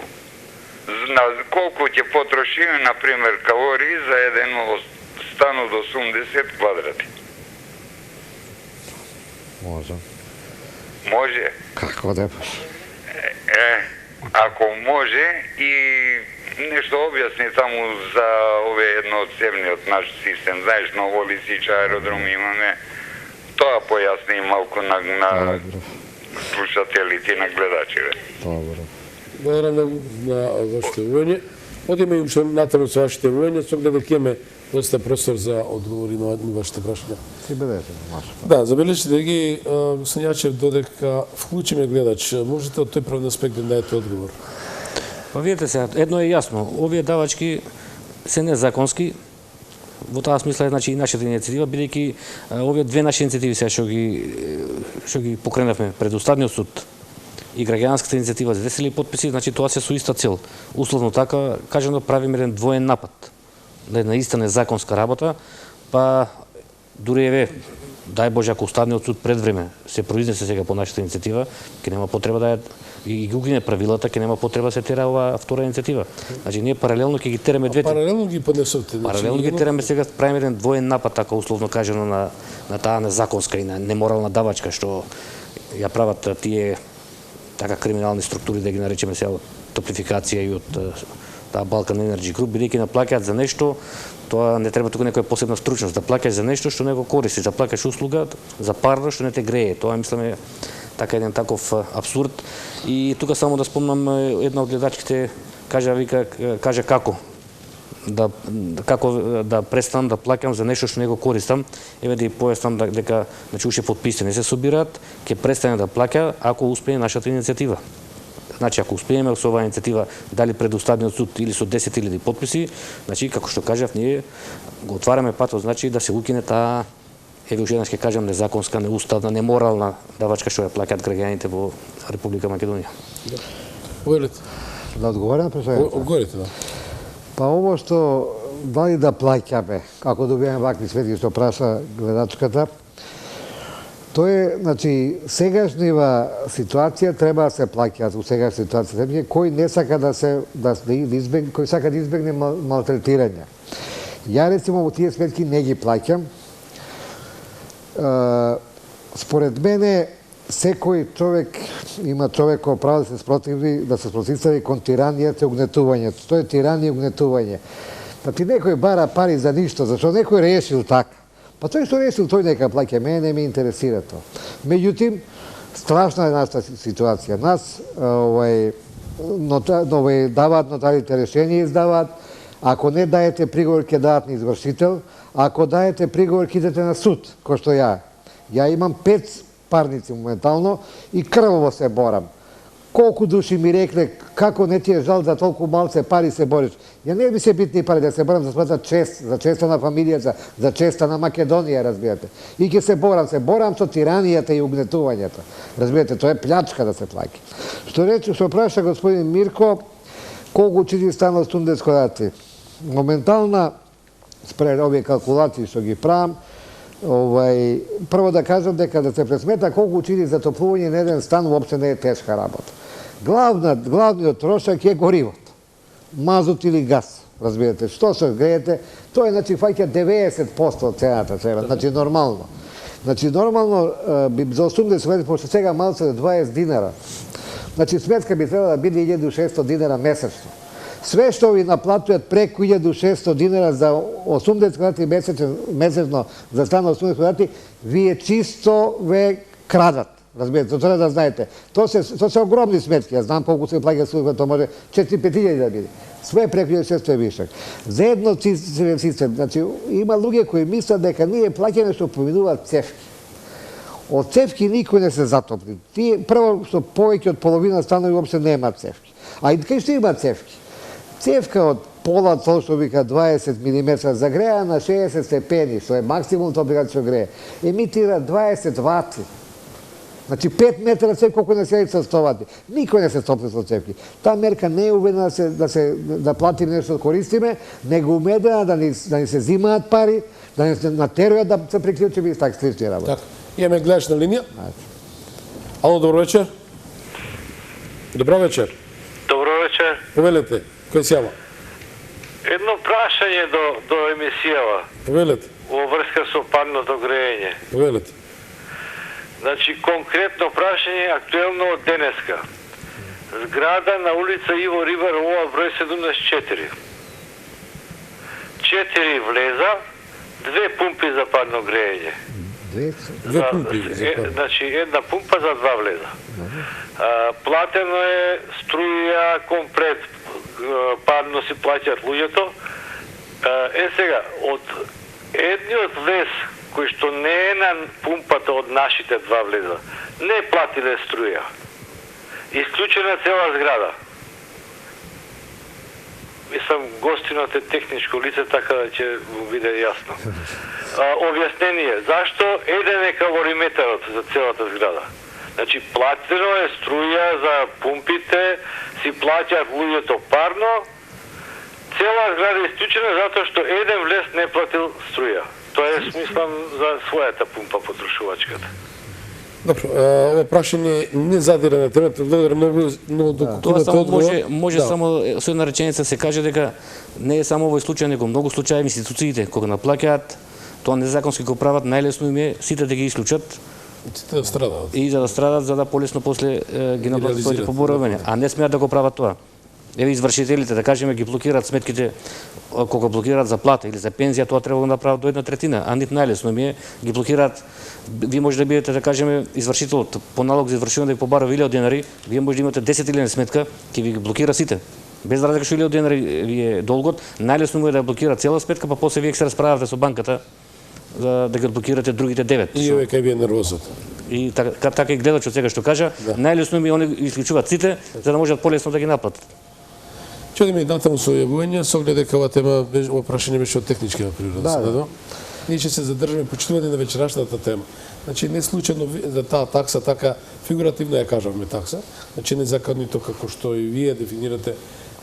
ќе потрошиме, например, калории за еден стан од 80 квадрати? Може. Може? Како да баш? Ако може и нешто објасни таму за овие едноцевниот наш систем. Знаеш, многу лисича аеродром имаме. Тоа појасни малку на слушателите и на гледачите. Добро. Благодарам на вашите увење. Одиме и уште натаму со вашите увење, со оглед дека имаме доста простор за одговори на вашите прашања. Ти бидете, Маша. Да, забележите ги, господин Јачев, додека вклучиме гледач, можете од тој правен аспект да дадете одговор? Па видите сега, едно е јасно, овие давачки се незаконски, во таа смисла значи и нашата иницијатива, бидејќи овие две наши иницијативи сега што ги покренавме пред Уставниот суд и граѓанската иницијатива за 10.000 потписи, значи тоа се со иста цел. Условно така, кажано, правиме еден двоен напад на една иста незаконска работа, па дури еве, дај Боже, ако Уставниот суд пред време се произнесе сега по нашата иницијатива, ќе нема потреба да и ги укине правилата, ќе нема потреба да се тера оваа втора иницијатива. Значи ние паралелно ќе ги тераме двете. Паралелно ги поднесовте. Паралелно ги тераме сега, правиме еден двоен напад, така условно кажано на таа незаконска и на неморална давачка што ја прават тие така криминални структури, да ги наречеме сега од Топлификација и од таа Балкан Енерджи Груп, бидејќи наплаќаат за нешто, тоа не треба туку некоја посебна стручност, да плаќаш за нешто што не го користиш, да плаќаш услуга за парно што не те грее. Тоа мислиме така еден таков абсурд. И тука само да спомнам, една од гледачките кажа како да престанам да плаќам за нешто што не го користам. Еве да ја појаснам дека значи уште потписи не се собираат, ќе престане да плаќа ако успее нашата иницијатива. Значи, ако успееме со оваа иницијатива, дали пред Уставниот суд или со 10.000 потписи, значи, како што кажав, ние го отвараме патот, значи, да се укине таа, еве уште еднаш ќе кажам, незаконска, неуставна, неморална давачка што ја плаќаат граѓаните во Република Македонија. Повелете. Да одговорам на прашањето? Одговорите, да. Па ово што дали да плаќаме, ако добиеме вакви свети што праша гледачката, тоа е, значи, сегашнива ситуација треба да се плаќаат во сегашна ситуација. Кој не сака да избегне, кој сака да избегне малтретирање. Ја рецимо во тие сметки не ги плаќам. Според мене секој човек има човеко право да се спротивстави кон тиранијата и угнетувањето. Тоа е тиранија и угнетување. Па ти некој бара пари за ништо, зашто некој решил така. Па тој што решил, тој нека плаќа, мене не ме интересира тоа. Меѓутим, страшна е нашата ситуација. Нас даваат нотарите решение, издаваат, ако не даете приговор, ќе дадат на извршител, ако даете приговор, ќе идете на суд, кој што ја. Ја имам 5 парници моментално и крваво се борам. Колку души ми рекле, како не ти е жал за толку малце пари се бориш. Ја не би се битни пари да се борам за чест, за честа на фамилијата, за честа на Македонија, разбирате. И ќе се борам со тиранијата и угнетувањето. Разбирате, тоа е плячка да се плаќа. Што праша господин Мирко, колку учители станува студентско квадрати. Моментална, спред овие калкулации што ги правам, прво да кажам дека да се пресмета колку учители за топлување на еден стан уопште не е тешка работа. Главниот трошак е горивот. Мазут или газ, разбирате. Што се греете, тоа е, значи, фаќа 90% од цената, значи, нормално. Значи, нормално, за 80 години, пошто сега малце 20 динара. Значи, сметка би требала да биде 1600 динара месечно. Све што ви наплатуват преку 1600 динара за 80 квадрати месечно за стан 80 квадрати, вие чисто ве крадат. Разбирате, тоа треба да знаете. Тоа се огромни сметки. Ја знам колку се плаќа служба, тоа може 4-5 да биде. Све преку 1600 е вишак. За едно систем, значи, има луѓе кои мислат дека ние плаќаме што поминуваат цевки. Од цевки никој не се затопли. Прво што повеќе од половина станови уопште нема цевки. А и кај што има цевки? Цевка од пола, тоа што вика 20 мм загреја на 60 степени, што е максимум топлина што грее, емитира 20 вати. Значи 5 метра цевка колку не се со 100 вати. Никој не се стопли со цевки. Таа мерка не е уведена да платиме нешто да користиме, него умедена да ни се зимаат пари, да ни се натеруат да се приклучиме и така слични работи. Така. Имаме гледаш на линија. Ало, добро вечер. Добро вечер. Добро вечер. Повелете, кој се јава? Едно прашање до емисијава. Повелете. Во врска со парното грејење. Повелете. Значи, конкретно прашање актуелно од денеска. Зграда на улица Иво Рибарова, број 74. 4 влеза, 2 пумпи за парно грејење. Две пумпи за парно. Значи, една пумпа за 2 влеза. Платено е струја комплет, парно си плаќаат луѓето. Сега, од едниот влез кој што не е на пумпата од нашите 2 влеза, не платиле струја. Исклучена цела зграда. Мислам, гостинот е техничко лице, така да ќе биде јасно. Објаснение, зашто еден е калориметарот за целата зграда? Значи, платено е струја за пумпите, си плаќаат луѓето парно, цела зграда е исклучена затоа што еден влез не платил струја. Тоа е смислам за својата пумпа потрошувачката. Добро, ова прашање не задира на темата, благодарам многу Тоа само може само со една реченица се каже дека не е само овој случај, него многу случаи институциите кога наплаќаат, тоа незаконски го прават, најлесно им е сите да ги исклучат. Да страдат. И за да страдат, за да полесно после ги наплатат своите поборувања, а не смеат да го прават тоа. Еве извршителите, да кажеме, ги блокираат сметките, кога блокираат за плата или за пензија, тоа треба да направат до 1/3, а нит најлесно ми е, ги блокираат. Вие може да бидете, да кажеме, извршителот по налог за извршување да ви побара 1000 денари, вие може да имате 10.000 сметка, ќе ви ги блокира сите. Без разлика што 1000 денари ви е долгот, најлесно му е да блокира цела сметка, па после вие ќе се расправавате со банката да ги блокирате другите 9. И овој кај ви е нервозот. И така и гледачот сега што кажа, најлесно ми они исклучуваат сите, за да можат полесно да ги наплатат. Ќе одиме и натаму со јавување, со оглед дека ова тема, ова прашање беше од техничка природа. Да. Ние ќе се задржаме почитување на вечерашната тема. Значи, не случајно за таа такса, така фигуративно ја кажавме такса, значи незаконито како што и вие дефинирате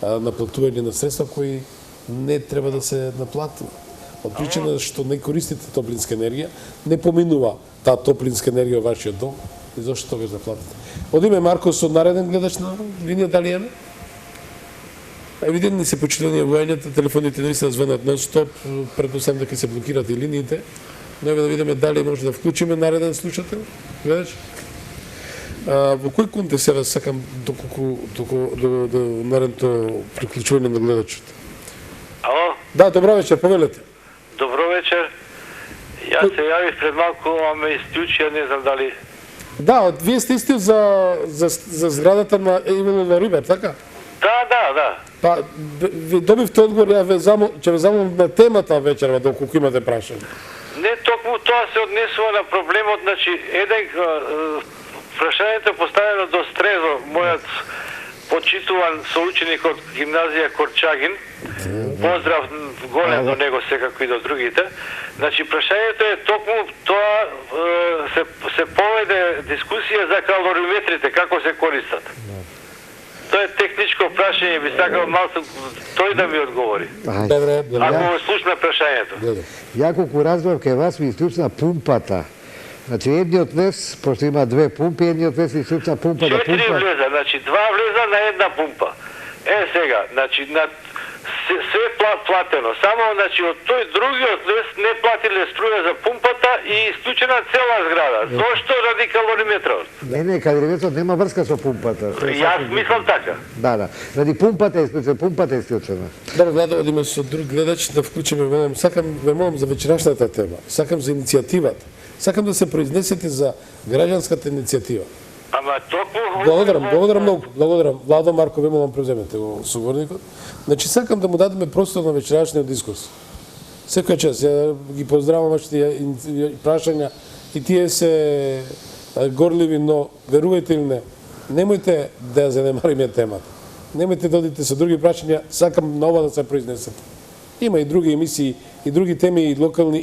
наплатување на средства кои не треба да се наплатува. Од причина што не користите топлинска енергија, не поминува таа топлинска енергија во вашиот дом, и зашто тогаш да платите. Одиме Марко со нареден гледач на линија, дали е? Евидентни се почитување војањата, телефоните не се звенат нон-стоп, предпоставам дека се блокират и линиите. Но еве да видиме дали може да вклучиме нареден слушател, гледач. Во кој контекст сега сакам до наредното приклучување на гледачот? Ало? Да, добро вечер, повелете. Добро вечер. Јас се јавив пред малку, а ме исклучија, не знам дали... Да, вие сте истил за зградата на Иво Рибар, така? Да. Па, ви добивте одговор, ќе ве замолам на темата вечерва, доколку имате прашање. Не токму тоа се однесува на проблемот, значи, прашањето е поставено до Стрезо, мојот почитуван соученик од гимназија Корчагин. Поздрав голем до него секако и до другите. Значи, прашањето е токму тоа се поведе дискусија за калориметрите, како се користат. Тоа е техничко прашање, би сакал малку тој да ми одговори. Добре. Ако го слушаме прашањето. Ја колку разбрав кај вас ми исклучна пумпата. Значи едниот влез, пошто има 2 пумпи, едниот влез исклучна пумпа да 4 пумпа. влеза, значи 2 влеза на една пумпа. Сега, значи се платено. Само значи од тој другиот влез не платиле струја за пумпата и исклучена цела зграда. Зошто ради калориметрот? Не, калориметрот нема врска со пумпата. Јас мислам така. Да. Ради пумпата е исклучена, Да, гледаме со друг гледач да вклучиме, сакам ве молам за вечерашната тема, сакам за иницијативата, сакам да се произнесете за граѓанската иницијатива. Ама токму... Благодарам многу. Благодарам. Владо Марко, ве молам преземете го соговорникот. Значи сакам да му дадеме простор на вечерашниот дискурс. Секој час ја ги поздравам вашите прашања и тие се горливи, но верувајте или не, немојте да ја занемариме темата. Немојте да одите со други прашања, сакам на ова да се произнесете. Има и други емисии, и други теми, и локални,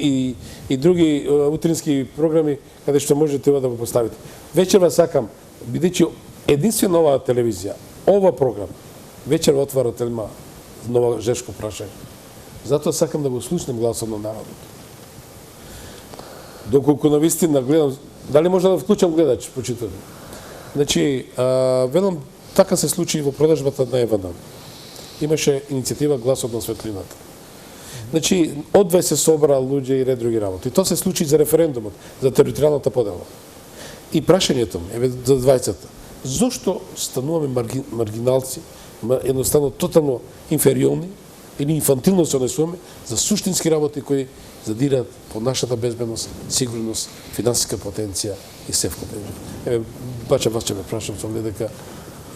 и други утрински програми, каде што можете ова да го поставите. Вечерва сакам, бидејќи единствено оваа телевизија, ова програм, вечерва отвара тема нова жешко прашање. Затоа сакам да го слушнем гласот на народот. Доколку навистина гледам, дали може да вклучам гледач, почитувам. Значи, велам, така се случи во продажбата на Евана. Имаше иницијатива Гласот на светлината. Значи, одвај се собра луѓе и ред други работи. Тоа се случи за референдумот, за територијалната подела. И прашањето ми, еве за двајцата, зошто стануваме маргиналци, едноставно тотално инфериорни или инфантилно се однесуваме за суштински работи кои задираат по нашата безбедност, сигурност, финансиска потенција и се вкупено. Еве, бача вас ќе ме прашам, сум дека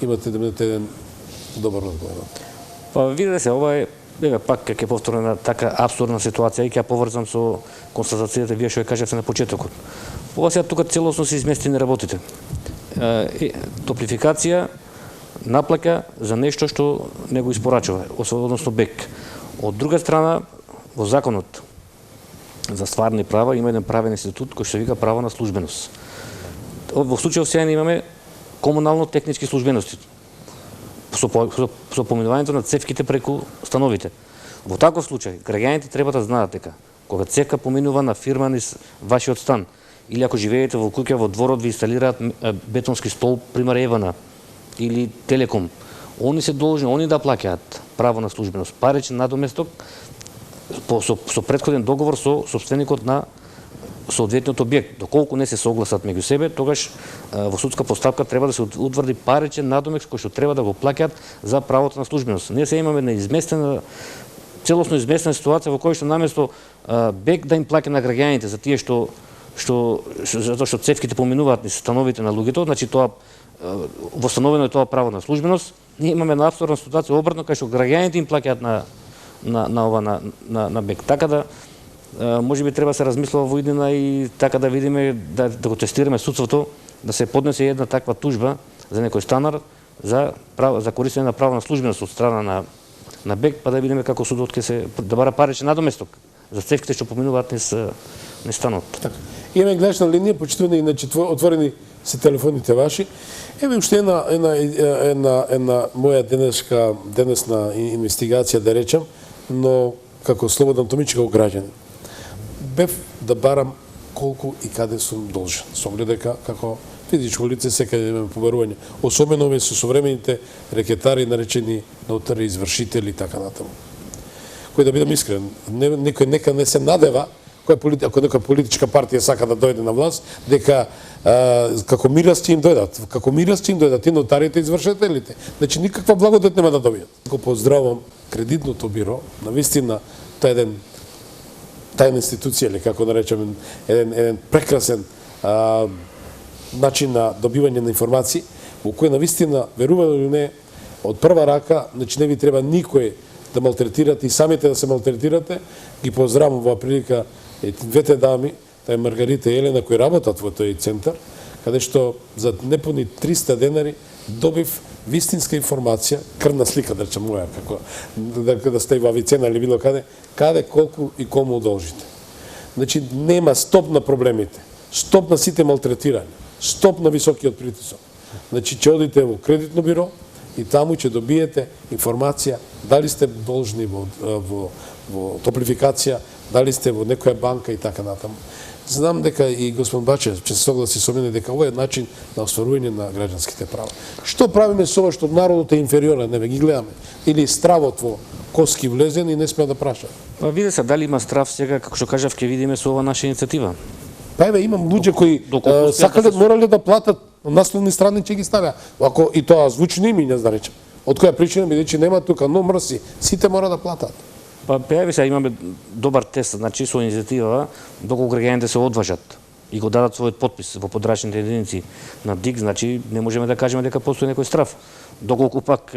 имате да бидете еден добар одговор. Па видете се, ова е пак ќе повторам на така апсурдна ситуација и ќе поврзам со констатацијата вие што ја кажавте на почетокот. Ова сега тука целосно се изместени работите. Топлификација наплаќа за нешто што не го испорачува, односно БЕК. Од друга страна, во законот за стварни права има еден правен институт кој се вика право на службеност. Во случајот сега имаме комунално-технички службености со поминувањето на цевките преку становите. Во таков случај, граѓаните треба да знаат дека кога цевка поминува на фирма низ вашиот стан или ако живеете во куќа во дворот ви инсталираат бетонски столб, пример Евана или Телеком, они се должни, они да плаќаат право на службеност, паричен надоместок со претходен договор со собственикот на соодветниот објект. Доколку не се согласат меѓу себе, тогаш во судска постапка треба да се утврди паричен надоместок кој што треба да го плаќаат за правото на службеност. Ние се имаме целосно изместена ситуација во која што наместо БЕК да им плаќа на граѓаните за тие затоа што цевките поминуваат низ становите на луѓето, значи тоа восстановено е тоа право на службеност, ние имаме на апсурдна ситуација обратно кај што граѓаните им плаќаат на БЕК. Така да можеби треба да се размислува во иднина и така да видиме, да го тестираме судството, да се поднесе една таква тужба за некој станар за користење на право на службеност од страна на БЕК, па да видиме како судот ќе се да бара паричен надоместок за цевките што поминуваат низ станот. Имаме гледачна линија, почитувани, иначе отворени се телефоните ваши. Еве уште една моја денесна инвестигација, да речем, но како слободен томички граѓанин. Бев да барам колку и каде сум должен. Со оглед дека како физичко лице секаде имаме побарување, особено овие со современите рекетари наречени нотари, извршители и така натаму. Кој да бидам искрен, некој нека не се надева ако некоја политичка партија сака да дојде на власт, дека како мирас ќе им дојдат. Како мирас ќе им дојдат и нотарите и извршителите. Значи никаква благодат нема да добијат. Ако поздравам кредитното биро, навистина тоа е тајна институција, или како да речеме, еден прекрасен начин на добивање на информации, во кој навистина, верувано или не, од прва рака, значи не ви треба никој да малтретирате и самите да се малтретирате. Ги поздравам во прилика двете дами, тоа е Маргарита и Елена, кои работат во тој центар, каде што за непуни 300 денари добив вистинска информација, крвна слика, да речем моја, како да сте во Авицена или било каде, колку и кому должите. Значи, нема стоп на проблемите, стоп на сите малтретирања, стоп на високиот притисок. Значи, ќе одите во кредитно биро и таму ќе добиете информација дали сте должни во топлификација, дали сте во некоја банка и така натаму. Знам дека и господин Бачев ќе се согласи со мене дека ова е начин на остварување на граѓанските права. Што правиме со ова што народот е инфериорен, не ги гледаме, или стравот во коски влезен и не сме да прашаме? Па виде се дали има страв сега, како што кажав, ќе видиме со ова наша иницијатива. Па еве имам луѓе кои Доколку сакале морале да платат насловни страни ќе ги ставија. Ако и тоа звучни имиња да речем. Од која причина бидејќи нема тука но мрси, сите мора да платат. Па пејави се имаме добар тест, значи со иницијатива доколку граѓаните се одважат и го дадат својот подпис во подрачните единици на ДИК, значи не можеме да кажеме дека постои некој страф. Доколку пак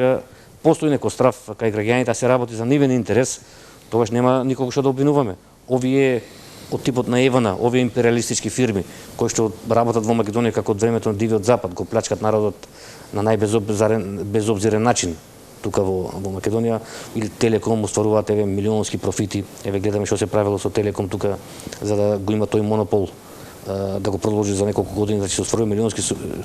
постои некој страф кај граѓаните, се работи за нивен интерес, тогаш нема никого што да обвинуваме. Овие од типот на Евана, овие империалистички фирми кои што работат во Македонија како од времето на Дивиот Запад, го плачкат народот на безобзирен начин тука во Македонија, или Телеком остваруваат еве милионски профити. Еве гледаме што се правило со Телеком тука за да го има тој монопол, да го продолжи за неколку години, значи се остварува милионски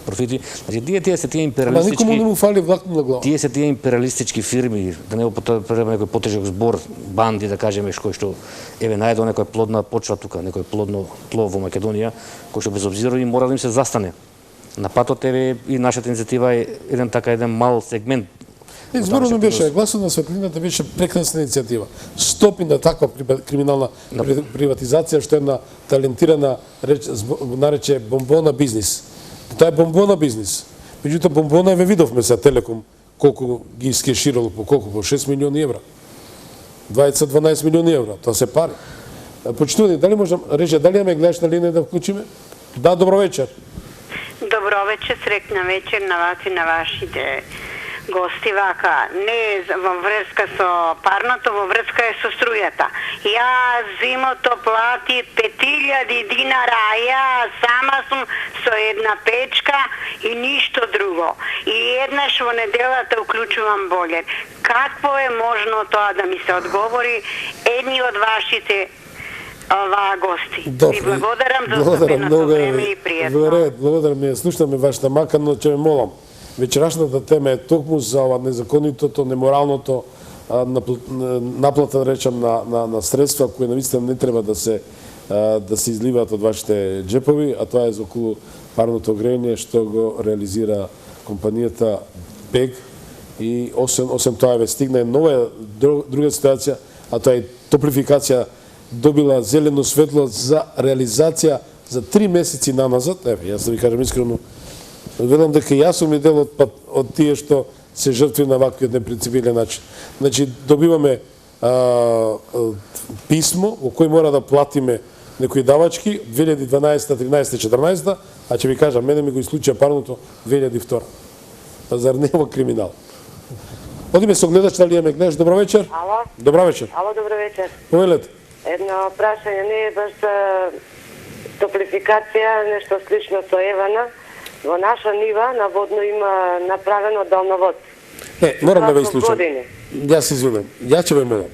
профити. Значи тие се тие империалистички. Ама никому не му фали влак на глава. Тие се тие империалистички фирми, да не употребиме некој потежок збор, банди да кажеме кои што еве најдо некоја плодна почва тука, некој плодно тло во Македонија, кој што без обзира и мора да им се застане. На патот еве и нашата иницијатива е еден мал сегмент. Зборот беше, гласот на светлината беше прекрасна иницијатива. Стопи на таква криминална приватизација што е на талентирана нарече бомбона бизнис. Тоа е бомбона бизнис. Меѓутоа бомбона ве видовме за Телеком колку ги скеширало по 6 милиони евра. 12 милиони евра, тоа се пари. Почитувани, дали можам рече, дали имаме гледаш на линија да вклучиме? Да, добро вечер. Добро вечер, среќна вечер на вас и на вашите гости. Вака, не во врска со парното, во врска е со струјата. Јас зимото плати 5000 динара, а ја сама сум со една печка и ништо друго. И еднаш во неделата уклучувам бойлер. Какво е можно тоа да ми се одговори едни од вашите гости? Ви благодарам за оставеното време и пријатно. Благодарам, ми слушнаме вашата мака, но ќе ме молам. Вечерашната тема е токму за ова незаконитото, неморалното наплата, да речам, на средства кои навистина не треба да се изливаат од вашите джепови, а тоа е за околу парното грејење што го реализира компанијата БЕГ. И освен тоа ве стигна нова друга ситуација, а тоа е топлификација добила зелено светло за реализација за 3 месеци наназад. Еве, јас да ви кажам искрено, велам дека јас сум дел од тие што се жртви на ваквиот непринципилен начин. Значи, добиваме писмо во кој мора да платиме некои давачки 2012, 13, 14, а ќе ви кажам, мене ми го случија парното 2002. Па зар нема криминал? Одиме со гледач, дали имаме гледач? Добро вечер. Ало. Добро вечер. Ало, добро вечер. Повелете. Едно прашање, не е баш топлификација, нешто слично со Евана. Во наша нива наводно има направено далновод. Морам да ве изслушам. Јас се извинувам. Ја ќе ве молам.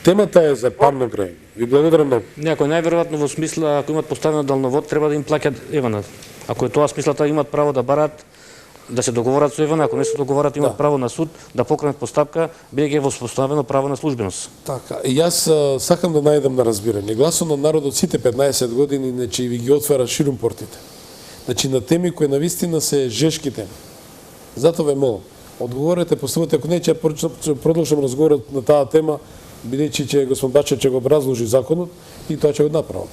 Темата е за парно грејење. Ви благодарам многу. Некој најверојатно во смисла, ако имат поставено далновод, треба да им плаќат Евана. Ако е тоа смислата, имат право да барат, да се договорат со Евана, ако не се договорат, имат право на суд да покренат постапка, бидејќи е воспоставено право на службеност. Така, јас сакам да најдам на разбирање. Гласот на народот сите 15 години, значи ви ги отвара ширум портите. Значи на теми кои навистина се жешки теми. Затоа ве молам, одговорете, поставете, ако не ќе продолжам разговорот на таа тема, бидејќи ќе господин Бачев ќе го образложи законот и тоа ќе го направам.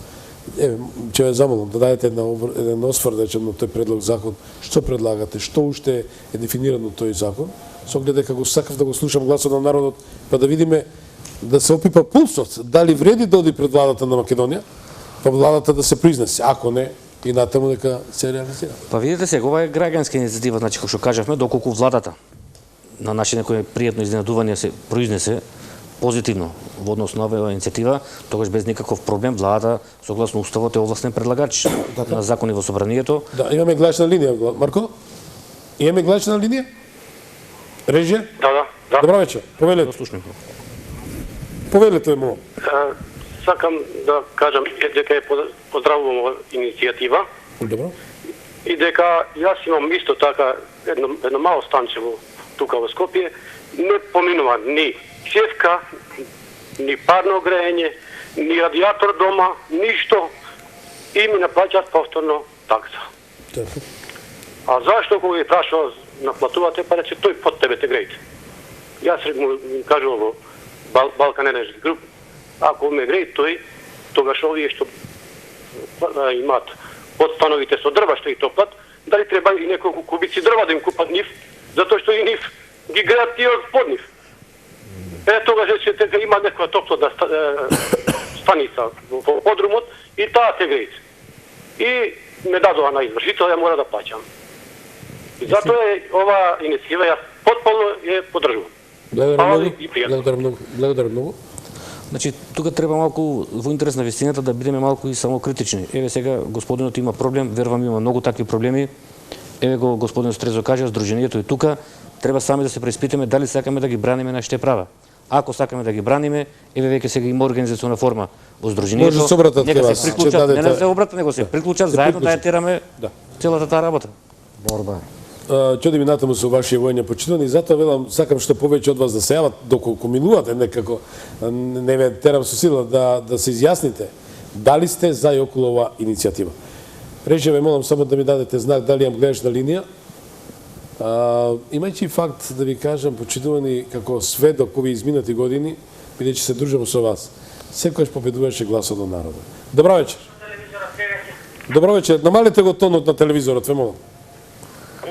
Еве, ќе ве замолам да дадете еден осврт на тој предлог закон, што предлагате, што уште е дефинирано тој закон, со оглед дека го сакав да го слушам гласот на народот, па да видиме, да се опипа пулсот, дали вреди да оди пред владата на Македонија, па владата да се произнесе, ако не, и натаму дека се реализира. Па видите сега, ова е граѓанска иницијатива, значи, како што кажавме, доколку владата на наше некој пријатно изненадување се произнесе позитивно во однос на оваа иницијатива, тогаш без никаков проблем владата согласно уставот е овластен предлагач на закони во собранието. Да, имаме гледач на линија, Марко? Имаме гледач на линија? Режија? Да. Добро вечер. Повелете. Повелете му. Сакам да кажам дека е поздравувам оваа иницијатива. Добро. И дека јас имам исто така едно мало станче тука во Скопје, не поминува ни севка, ни парно грејење, ни радијатор дома, ништо, и ми наплаќаат повторно такса. Така. А зашто кога ги прашува наплатувате, па рече тој под тебе те грејте. Јас му кажувам во Балкан Енерджи груп, ако ме греј тој, тогаш овие што имаат подстановите со дрва што ги топлат, дали треба и неколку кубици дрва да им купат нив, затоа што и нив ги греат тие под нив. Тогаш ќе има некоја топлотна станица во подрумот и таа те греје. И ме дадоа на извршител, ја мора да плаќам. И затоа е ова иницијатива, јас потполно ја поддржувам. Благодарам многу. Значи, тука треба малку, во интерес на вистината, да бидеме малку и самокритични. Еве сега, господинот има проблем, верувам има многу такви проблеми. Еве го господинот Стрезо кажа, Сдруженијето е тука, треба сами да се преиспитаме дали сакаме да ги браниме нашите права. Ако сакаме да ги браниме, еве веќе сега има организационна форма во Сдруженијето, нека се приклучат, не се обратат, него се приклучат, заедно да ја тераме целата таа работа. Борба. Ќе да ми натаму со вашите војни почитувани, затоа велам, сакам што повеќе од вас да се јават, доколку минувате некако, не ме терам со сила да се изјасните, дали сте за и околу ова иницијатива. Рече, ве молам само да ми дадете знак дали имам гледачна линија. Имајќи факт да ви кажам, почитувани, како сведок овие изминати години, бидејќи се дружам со вас, секогаш победуваше гласот на народот. Добро вечер. Добро вечер. Намалете го тонот на телевизорот, ве молам.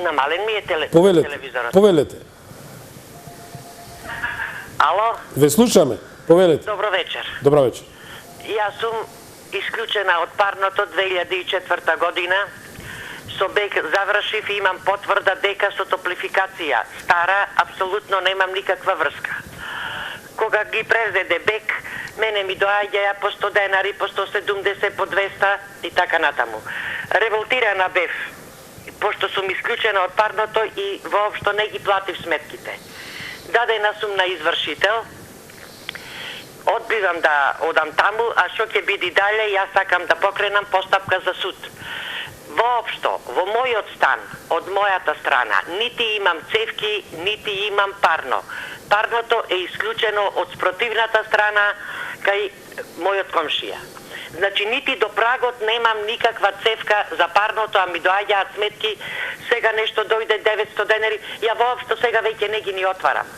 Намален ми е телевизорот. Повелете. Ало? Ве слушаме. Повелете. Добро вечер. Добро вечер. Јас сум исклучена од парното 2004 година. Со БЕК завршив и имам потврда дека со топлификација стара апсолутно немам никаква врска. Кога ги презеде БЕК, мене ми доаѓаја по 100 денари, по 170, по 200 и така натаму. Револтирана бев, пошто сум исклучена од парното и воопшто не ги платив сметките. Дадена сум на извршител, одбивам да одам таму, а што ќе биде дале, јас сакам да покренам постапка за суд. Воопшто, во мојот стан, од мојата страна, нити имам цевки, нити имам парно. Парното е исклучено од спротивната страна кај мојот комшија. Значи, нити до прагот немам никаква цевка за парното, а ми доаѓаат сметки, сега нешто дојде 900 денари, ја воопшто сега веќе не ги ни отварам.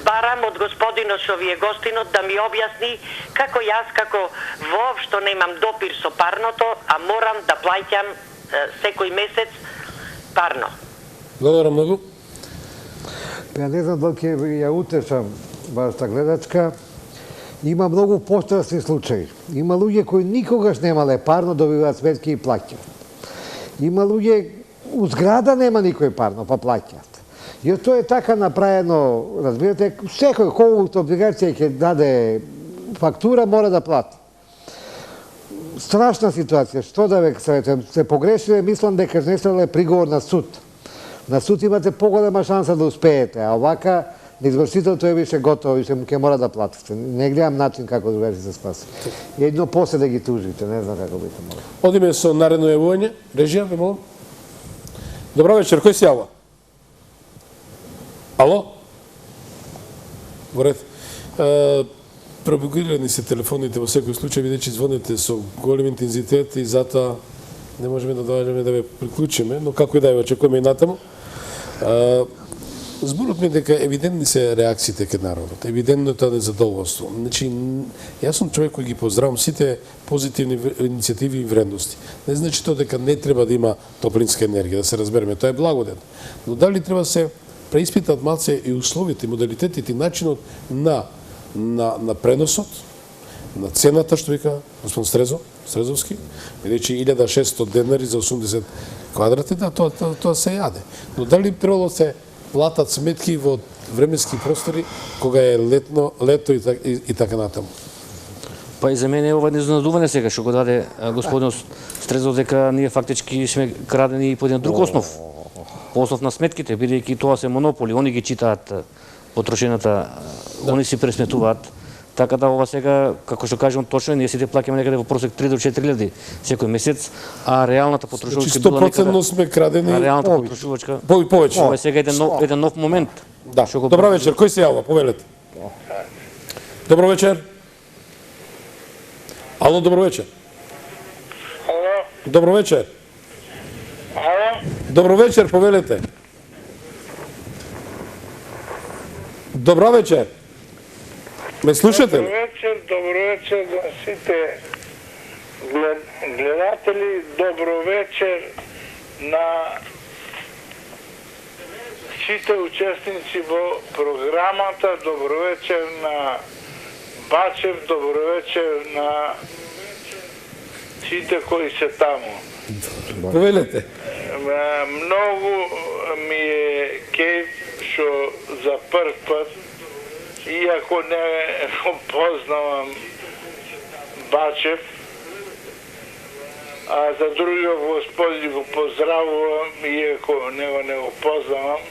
Барам од господинот што ви е гостинот да ми објасни како јас, како воопшто немам допир со парното, а морам да плаќам секој месец парно. Благодарам многу. Ја не знам дали ќе ја утешам вашата гледачка. Има многу пострасни случаи. Има луѓе кои никогаш немале парно, добиваат сметки и плаќаат. Има луѓе у зграда нема никој парно, па плаќаат. И тоа е така направено, разбирате, секој колку облигација ќе даде фактура, мора да плати. Страшна ситуација, што да ве съветувам, се погрешиле, мислам дека внесле приговор на суд. На суд имате поголема шанса да успеете, а овака на извршител тој беше готово, више ќе мора да платите. Не гледам начин како да се спаси. И едно после да ги тужите, не знам како би тоа. Одиме со наредно јавување. Режија, ве молам. Добро вечер, кој се јавува? Ало? Во ред. Пробугирани се телефоните во секој случај, бидејќи звоните со голем интензитет и затоа не можеме да доаѓаме да ве приклучиме, но како и да ја очекуваме и натаму. Зборот ми е дека евидентни се реакциите кај народот, евидентно тоа незадоволство. Значи, јас сум човек кој ги поздравам сите позитивни иницијативи и вредности. Не значи тоа дека не треба да има топлинска енергија, да се разбереме, тоа е благодет. Но дали треба се преиспитат малце и условите, модалитетите и начинот на преносот, на цената, што вика господин Стрезовски, бидејќи 1600 денари за 80 квадрати, да, тоа се јаде. Но дали требало се платат сметки во временски простори кога е лето и така натаму? Па и за мене е ова изненадување сега што го даде господин Стрезов дека ние фактички сме крадени по еден друг основ. По основ на сметките, бидејќи тоа се монополи, они ги читаат потрошената, они си пресметуваат. Така да ова сега, како што кажам точно, ние сите плаќаме некаде во просек 3 до 4.000 секој месец, а реалната потрошувачка била некаде... 100% сме крадени повеќе. Ова е сега еден нов момент. Да. Добро вечер, кој се јавува? Повелете. Добро вечер. Ало, добро вечер. Ало. Добро вечер. Ало. Добро вечер, повелете. Добро вечер. Ме слушате ли? Добро вечер, добро вечер на сите гледатели, добро вечер на сите учесници во програмата, добро вечер на Бачев, добро вечер на сите кои се таму. Повелете. Многу ми е кејф што за прв пат, иако не го познавам Бачев, а за другиот господи го поздравувам, иако не го познавам,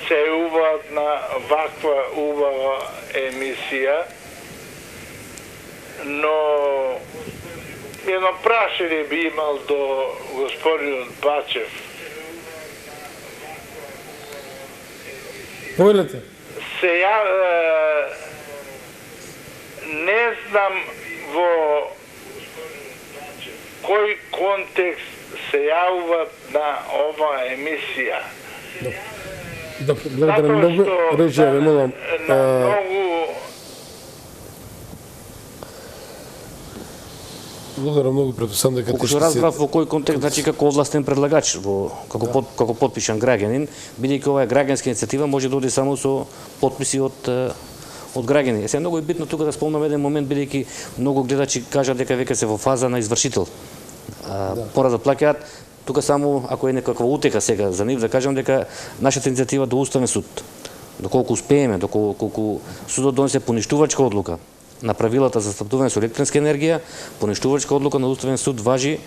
се убават на ваква убава емисија, но едно прашање би имал до господинот Бачев. Повелете. Сеја не знам во кој контекст се јавуват на ова емисија. Добро, благодарам многу. Рече, ве молам. Благодарам многу, претпоставам дека Колку што разбрав во кој контекст, значи како овластен предлагач, како потпишан граѓанин, бидејќи ова е граѓанска иницијатива, може да оди само со потписи од граѓани. Сега многу е битно тука да спомнам еден момент, бидејќи многу гледачи кажат дека веќе се во фаза на извршител. Пора да плаќаат. Тука само ако е некаква утеха сега за нив да кажам дека нашата иницијатива до Уставен суд, доколку успееме, доколку судот донесе поништувачка одлука на правилата за снабдување со електронска енергија, поништувачка одлука на Уставен суд важи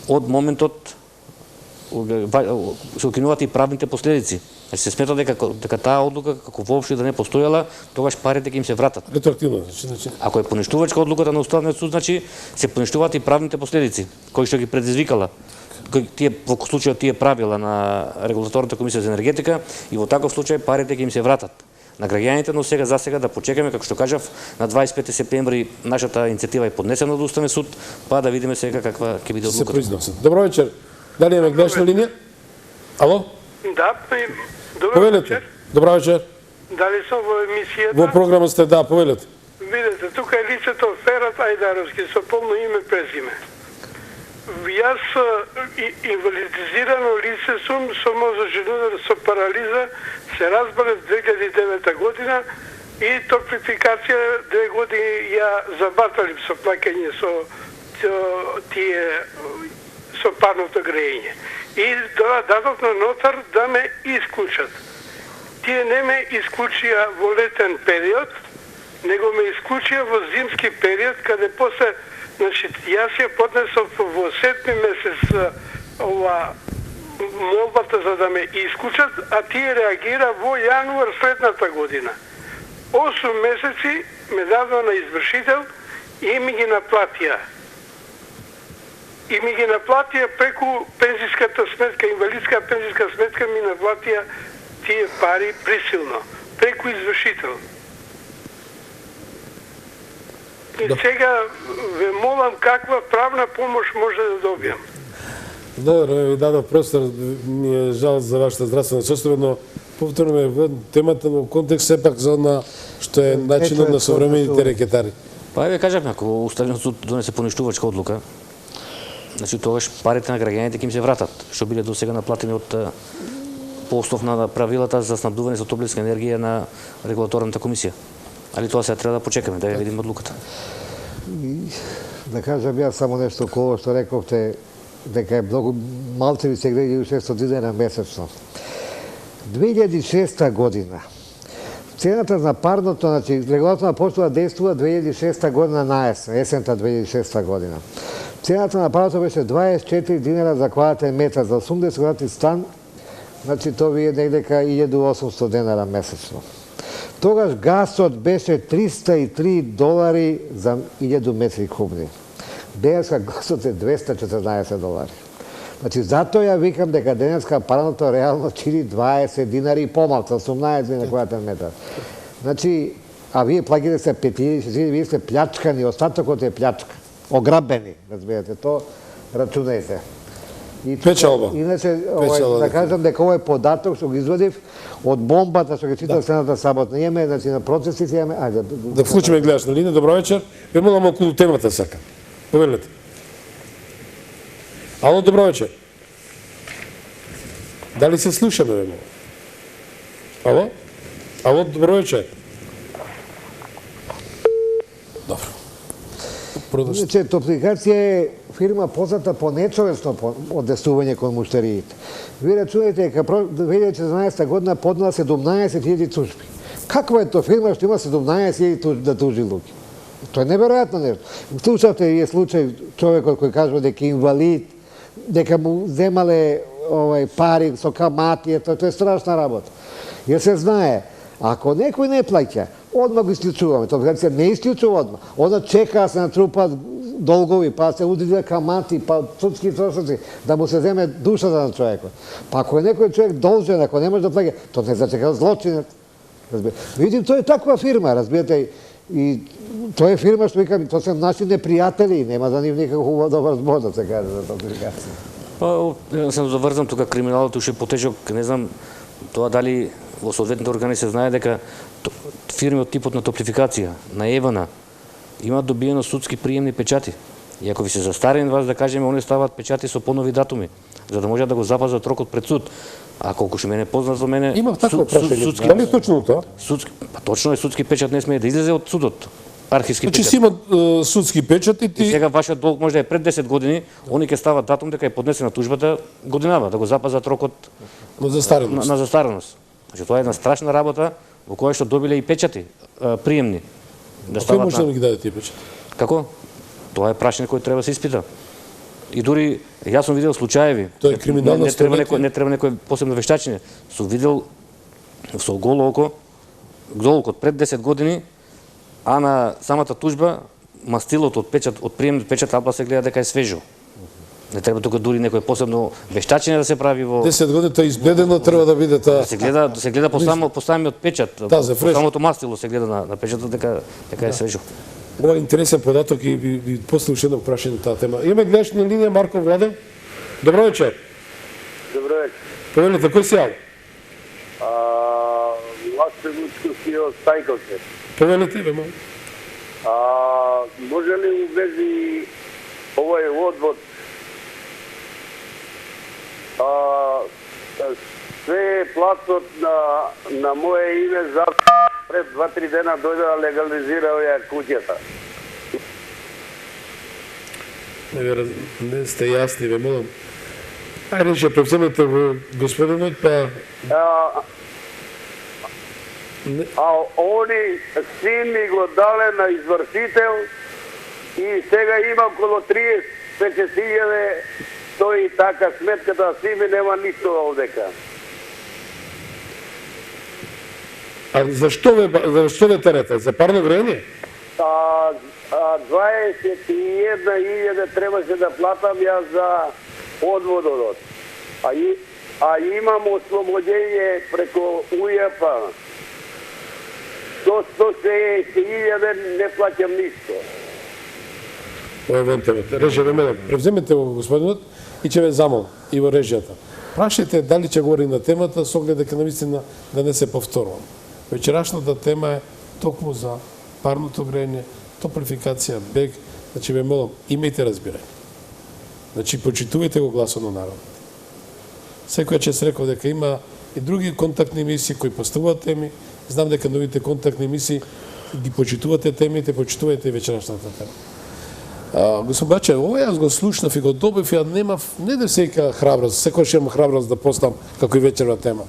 од моментот се укинуваат и правните последици. Значи се смета дека таа одлука како воопшто да не постојала, тогаш парите ќе им се вратат. Ретроактивно, значи. Ако е поништувачка одлуката на Уставниот суд, значи се поништуваат и правните последици кои што ги предизвикала во случајот тие правила на Регулаторната комисија за енергетика, и во таков случај парите ќе им се вратат на граѓаните, но сега да почекаме, како што кажав, на 25 септември нашата иницијатива е поднесена до Уставен суд, па да видиме сега каква ќе биде одлуката. Се произнесат. Добро вечер. Дали имаме гледачна линија? Ало? Да, добро Повелете. вечер. Добро вечер. Дали сум во емисијата? Во програма сте, да, повелете. Видете, тука е лицето Ферат Ајдаровски со полно име презиме. Јас инвалидизирано лице сум со мозочен удар со парализа, се разбрав 2009 година и токсификација 2 години ја забаталив со плаќање со тие со парното грејење. И дадов на нотар да ме исклучат. Тие не ме исклучија во летен период, него ме исклучија во зимски период, каде после, значи, јас ја поднесов во 7 месец ова молбата за да ме исклучат, а тие реагира во јануар следната година. 8 месеци ме дадува на извршител и ми ги наплатија. И ми ги наплатија преку пензиската сметка, инвалидска пензиска сметка ми наплатија тие пари присилно, преку извршител. И сега ве молам каква правна помош може да добијам. Добро, ви дадов простор, ми е жал за вашата здравствена состојба, но повторно темата во контекст сепак за она што е начинот на современите рекетари. Па ве кажавме, ако Уставниот суд донесе поништувачка одлука, значи тогаш парите на граѓаните ќе им се вратат, што биле до сега наплатени од по основ на правилата за снабдување со топлинска енергија на Регулаторната комисија. Али тоа сега треба да почекаме, да ја видиме одлуката. Да кажам јас само нешто околу што рековте, дека е многу малце ви се греди 600 динара месечно. 2006 година цената на парното, значи регулаторна почнува да действува 2006 година на есента 2006 година. Цената на парното беше 24 динара за квадратен метар за 80 квадратни стан, значи тоа ви е негдека 1800 динара месечно. Тогаш гасот беше $303 за 1000 метри кубни. Денеска гасот е $214. Значи, затоа ја викам дека денеска парното реално чини 20 динари и помалку, 18 динари квадратен метар. Значи, а вие плаќате се 5000, вие сте плячкани, остатокот е плячка. Ограбени, разбирате, то рачунајте. Печалба. Иначе, Печалба, да кажам дека овој податок што го извадив од бомбата што ги читал следната сабота. Имаме, значи, на процесите имаме... Ајде, Да вклучиме гледаш на линија. Добро вечер. Ве молам околу темата сака. Повелете. Ало, добро вечер. Дали се слушаме, ве молам? Ало? Ало, добро вечер. Добро. Иначе, Топлификација е фирма позната по нечовесно однесување кон муштериите. Вие рачунајте дека 2014 година поднала 17.000 тужби. Каква е тоа фирма што има 17.000 да тужи луѓе? Тоа е неверојатно нешто. Слушавте и е случај човекот кој кажува дека е инвалид, дека му земале пари со камати, тоа е страшна работа. Ја се знае, ако некој не плаќа, одма го исклучуваме. Топлификација не исклучува одма. Она чека да се натрупат долгови, па се удиде камати, па судски трошоци, да му се земе душата на човекот. Па ако е некој човек должен, ако не може да плаќа, тоа не зачека злочинот. Видим, тоа е таква фирма, разбирате, и тоа е фирма што викам, тоа се наши непријатели, нема за нив никаков хубав добар збор да се каже за Топлификација. Па, сам заврзам тука криминалот уште потежок, не знам тоа дали во соодветните органи се знае дека фирми од типот на Топлификација, на Евана, имаат добиено судски приемни печати. И ако ви се застарени вас, да кажеме, они стават печати со понови датуми, за да може да го запазат рокот пред суд. А колку што мене познат за мене... Има такво прашање. Дали е точно тоа? Па точно е, судски печат не смее да излезе од судот. Архивски Значи печат. си има судски печати И сега вашиот долг може да е пред 10 години, они ќе стават датум дека е поднесена тужбата годинава, да го запазат рокот на застареност. На застареност. Значи тоа е една страшна работа во која што добиле и печати приемни. Да стават може да ги даде тие печати? Како? Тоа е прашање кој треба да се испита. И дури јас сум видел случаеви. Тоа е криминална структура. Не треба некој посебно вештачење. Сум видел со голо око долг од пред 10 години, а на самата тужба мастилот од печат, од приемниот печат апла се гледа дека е свежо. Не треба тука дури некој посебно вештачење да се прави во 10 години тоа избледено треба да биде таа. Да се гледа по самиот печат, по самото мастило се гледа на печатот дека е свежо. Ова е интересен податок и после уште едно прашање на таа тема. Имаме гледаш на линија Марко Владен. Добро вечер. Добро вечер. Повелете, кој си јави? Ласе Вучко си од Стајковце. Повелете, бе, молам. Може ли у вези овој одвод све платот на моје име за пред 2-3 дена дојде да легализира оваа куќата. Не сте јасни, бе, молам. Ајде ќе превземете во господинот, па... Они син ми го дале на извршител и сега има около 30.000 тој така сметката, си ми нема ништо овдека. А зашто ве терете? За парно време? 21.000 требаше да платам јас за одводот. А имам ослободење преко УЈП. До 160.000 не плаќам ништо. Режија ве мене. Превземете го господинот и ќе ве замолам и во режијата. Прашајте дали ќе говори на темата со оглед дека навистина да не се повторувам. Вечерашната тема е токму за парното грејење, Топлификација, БЕГ, значи ве молам, имајте разбирање. Значи почитувајте го гласот на народот. Секој час рекол дека има и други контактни емисии кои поставуваат теми. Знам дека новите контактни емисии ги почитувате темите, почитувајте и вечерашната тема. Господин Баче, ова јас го слушнав и го добив, ја немав, не да сека храброст, секојаш имам храброст да постам како и вечерна тема.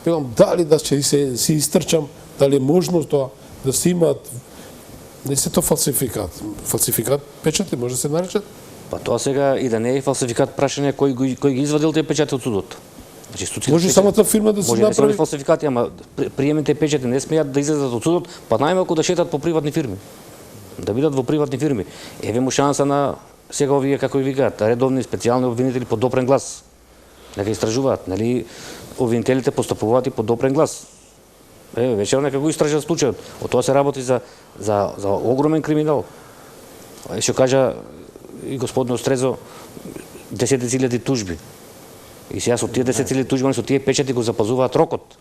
Пилам, дали да ќе се истрчам, дали е можно тоа да се имаат, не се тоа фалсификат. Фалсификат печати може да се наречат? Па тоа сега и да не е фалсификат прашање кој ги извадил тие печати од судот. Значи, може самата фирма да се направи? Може да се фалсификати, ама приемните печати не смеат да излезат од судот, па најмалку да шетат по приватни фирми. Да бидат во приватни фирми. Еве му шанса на сега овие, како и викаат, редовни специјални обвинители по допрен глас. Нека истражуваат, нели обвинителите постапуваат и по допрен глас. Еве, вечер нека го истражат случајот. Од тоа се работи за огромен криминал. Што кажа и господин Острезо, 10.000 тужби. И сега со тие 10.000 тужби, со тие печати го запазуваат рокот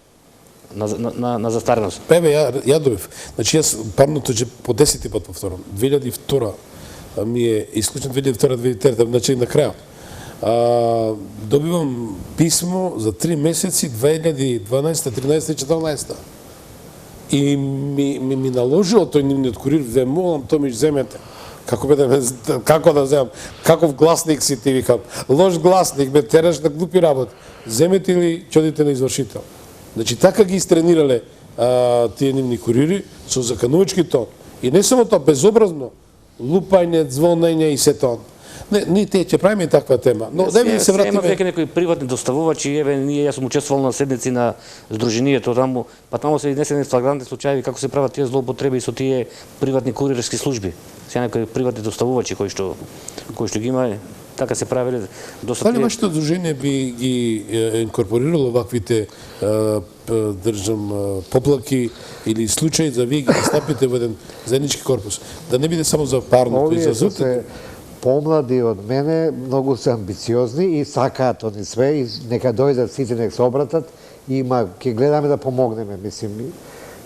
на застареност. Еве ја добив. Значи јас парното че по 10 пат повторам. 2002 ми е исклучен 2002-2003, значи на крајот. Добивам писмо за 3 месеци 2012, 13 и 14. И ми наложило тој нивниот курир, ве молам, то ми земете. Како да земам? Каков гласник си ти, викам? Лош гласник, ме тераш на глупи работи. Земете или чодите на извршител. Значи, така ги истренирале тие нивни курири со заканувачки тон. И не само тоа, безобразно, лупање, звонење и се тоа. Не, тие ќе правиме и таква тема. Но да ви се вратиме. Има веќе некои приватни доставувачи, еве јас сум учествувал на седници на здруженијето таму, па таму се изнесени флагрантни случаи како се прават тие злоупотреби со тие приватни курирски служби. Сега некои приватни доставувачи кои што ги има, така се правеле доста. Дали вашето здружение би ги инкорпорирало ваквите поплаки или случаи за вие ги настапите во еден заеднички корпус? Да не биде само за парното и за зуте? Помлади од мене, многу се амбициозни и сакаат они све и нека дојдат сите, нека се обратат и ќе гледаме да помогнеме, мислим.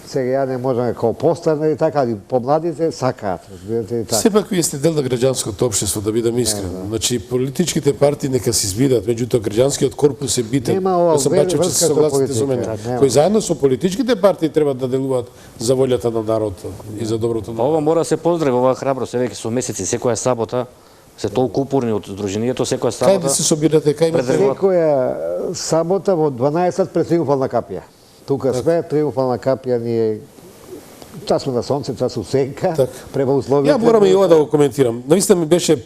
Сега ја не можеме како постарни и така, али помладите сакаат, разбирате и така. Сепак вие сте дел на граѓанското општество, да бидам искрен. Значи политичките партии нека се избидат, меѓутоа граѓанскиот корпус е битен. Нема сам бачев че се согласите со мене. Кои заедно со политичките партии треба да делуваат за волјата на народот и за доброто на. Ова мора да се поздрави, оваа храброст, веќе со месеци, секоја сабота се толку упорни од здруженијето, секоја сабота. Кај да се собирате, кај имате? Секоја сабота во 12 пред Триумфална капија. Тука сме, Триумфална капија ни е часу на сонце, часу сенка, према условите. Ја морам и ова да го коментирам. Наистина ми беше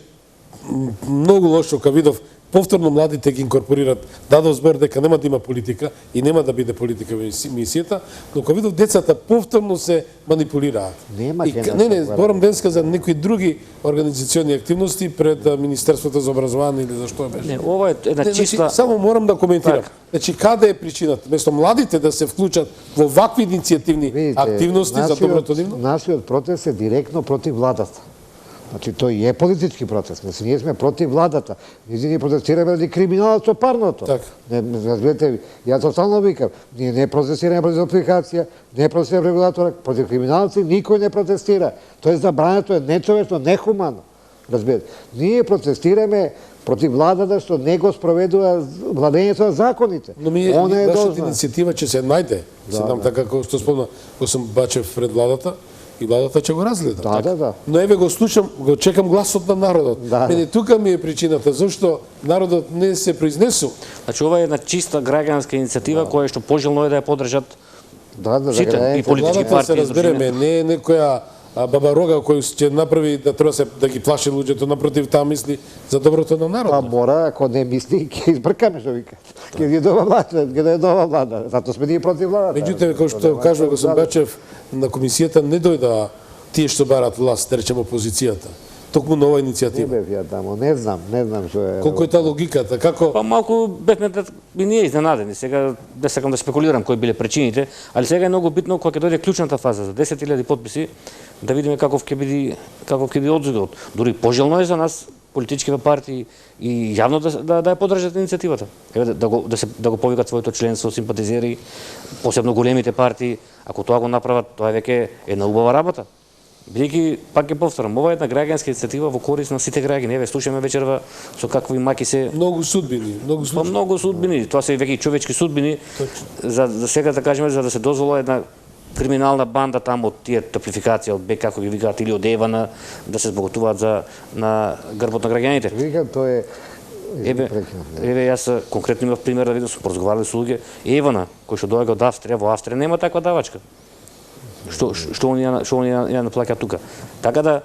многу лошо кога видов повторно младите ги инкорпорират, дадов збор дека нема да има политика и нема да биде политика во мисијата, но кога видов децата повторно се манипулираат. Не, зборам денеска за некои други организациони активности пред Министерството за образование или за што беше. Не, ова е една чиста. Само морам да коментирам. Значи каде е причината? Место младите да се вклучат во вакви иницијативни активности за доброто нивно? Нашиот протест е директно против владата. Значи, тој е политички протест. Значи, ние сме против владата. Ние протестираме ради криминалот со парното. Разбирате, јас тоа стално викам. Ние не протестираме против апликација, не протестираме регулатора, против криминалци никој не протестира. Тоа е забрано, тоа е нечовечно, нехумано. Разбирате. Ние протестираме против владата што не го спроведува владењето на законите. Но нашата иницијатива ќе се најде. Се дам така како што спомна, кога сум бачев пред владата, и владата ќе го разгледа. Да. Но еве го слушам, го чекам гласот на народот. Мене тука ми е причината зашто народот не се произнесу. Значи ова е една чиста граѓанска иницијатива која што пожелно е да ја подржат сите и политички партии. Се разбереме, не е некоја баба рога кој ќе направи да треба да ги плаши луѓето, напротив таа мисли за доброто на народот. Па мора, ако не мисли, ќе избркаме што вика. Ќе ги нова влада, ќе нова влада. Затоа сме ние против владата. Меѓутоа, како што кажува господин Бачев, на комисијата не дојда тие што барат власт, да речеме опозицијата. Токму нова иницијатива. Не бев ја тамо, не знам што е. Колку е таа логиката, како? Па малку бевме и ние изненадени. Сега не сакам да спекулирам кои биле причините, али сега е многу битно кога ќе дојде клучната фаза за 10.000 потписи, да видиме каков ќе биде одзвукот. Дури пожелно е за нас политичките партии и јавно да ја поддржат иницијативата. Еве да го повикат своето членство, симпатизери, посебно големите партии. Ако тоа го направат, тоа е веќе една убава работа. Бидејќи, пак ќе повторам, ова е една граѓанска иницијатива во корист на сите граѓани. Еве, слушаме вечерва со какви маки се многу судбини, многу судбини. Тоа се веќе човечки судбини. За сега да кажеме за да се дозвола една криминална банда таму од тие топлификација од БК, како ги викаат, или од Евана, да се збогатуваат на грбот на граѓаните. Викам, тоа е Еве јас конкретно имав пример да видам, сум поразговарали со луѓе, Евана, кој што доаѓа од Австрија, во Австрија нема таква давачка. Што они ја наплаќаат тука. Така да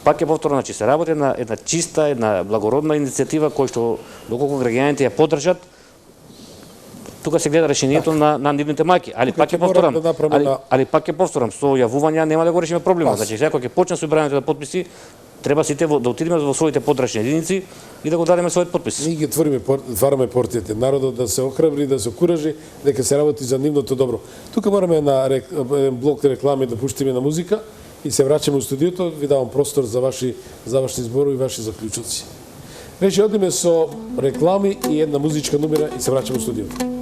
пак е повторно, значи се работи една чиста, една благородна иницијатива кој што доколку граѓаните ја поддржат, тука се гледа решението на нивните мајки. Али пак ќе повторам, со јавувања нема да го решиме проблемот. Значи сега кога ќе почне собирањето на потписи, треба сите да отидеме во своите подрачни единици и да го дадеме својот потпис. Ние ги отвараме портите, народот да се охрабри, да се окуражи, дека се работи за нивното добро. Тука мораме еден блок реклами да пуштиме на музика и се враќаме у студиото, ви давам простор за ваши зборови и ваши заклучоци. Рече, одиме со реклами и една музичка номера и се враќаме во студиото.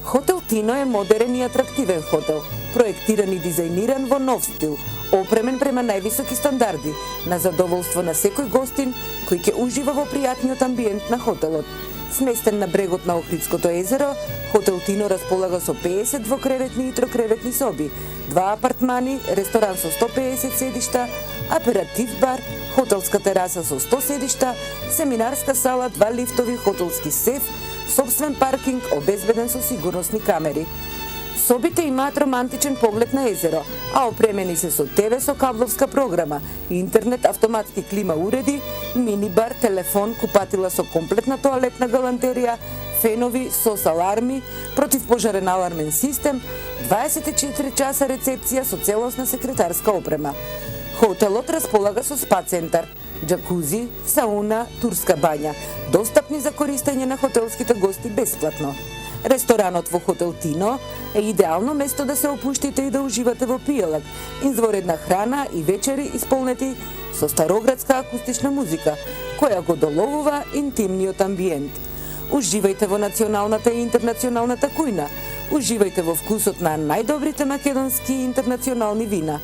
Хотел Тино е модерен и атрактивен хотел, проектиран и дизајниран во нов стил, опремен према највисоки стандарди, на задоволство на секој гостин кој ќе ужива во пријатниот амбиент на хотелот. Сместен на брегот на Охридското езеро, Хотел Тино располага со 50 двокреветни и трокреветни соби, 2 апартмани, ресторан со 150 седишта, аператив бар, хотелска тераса со 100 седишта, семинарска сала, 2 лифтови, хотелски сеф, собствен паркинг обезбеден со сигурносни камери. Собите имаат романтичен поглед на езеро, а опремени се со ТВ со кабловска програма, интернет, автоматски клима уреди, мини-бар, телефон, купатила со комплетна тоалетна галантерија, фенови, сос аларми, противпожарен алармен систем, 24 часа рецепција со целосна секретарска опрема. Хотелот располага со спа центар, джакузи, сауна, турска бања, достапни за користење на хотелските гости бесплатно. Ресторанот во Хотел Тино е идеално место да се опуштите и да уживате во пијалак, изворедна храна и вечери исполнети со староградска акустична музика, која го доловува интимниот амбиент. Уживајте во националната и интернационалната кујна, уживајте во вкусот на најдобрите македонски и интернационални вина.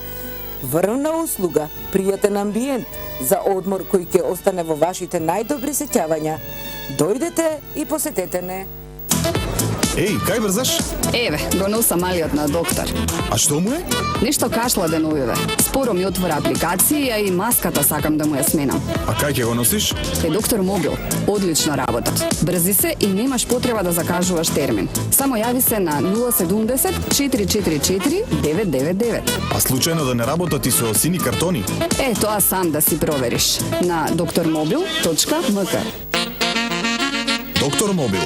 Врвна услуга, пријатен амбиент за одмор кој ќе остане во вашите најдобри сеќавања. Дојдете и посетете не. Еј, кај врзаш? Еве, го носам малиот на доктор. А што му е? Нешто кашла деновиве. Споро ми отвора апликација и маската сакам да му ја сменам. А кај ќе го носиш? Кај доктор Мобил. Одлично работат. Брзи се и немаш потреба да закажуваш термин. Само јави се на 070 444 999. А случајно да не работат и со сини картони? Тоа сам да си провериш на drmobil.mk. Доктор Мобил,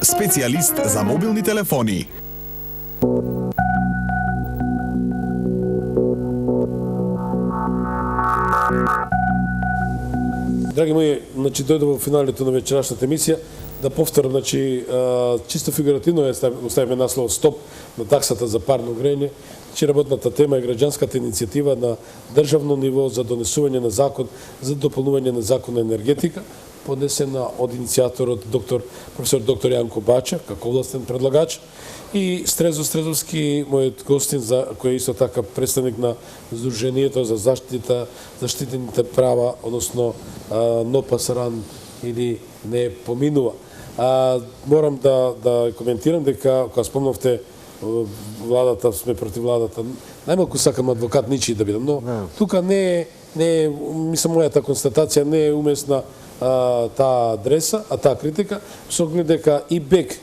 специјалист за мобилни телефони. Драги мои, дојде во финалето на вечерашната емисија да повторам, чисто фигуративно оставиме наслов стоп на таксата за парно грејење. Работната тема е граѓанската иницијатива на државно ниво за донесување на закон за дополнување на закон на енергетика, поднесена од иницијаторот професор доктор Јанко Бачев, како областен предлагач, и Стрезо Стрезовски, мојот гостин, кој е исто така представник на Сдруженијето за заштитените права, односно НОПАСРАН или не поминува. Морам да коментирам дека, кога спомнавте владата, сме против владата, најмалку сакам адвокат ничи да бидам, но тука не е, мислам, мојата констатација не е умесна таа адреса, таа критика, со оглед дека и БЕК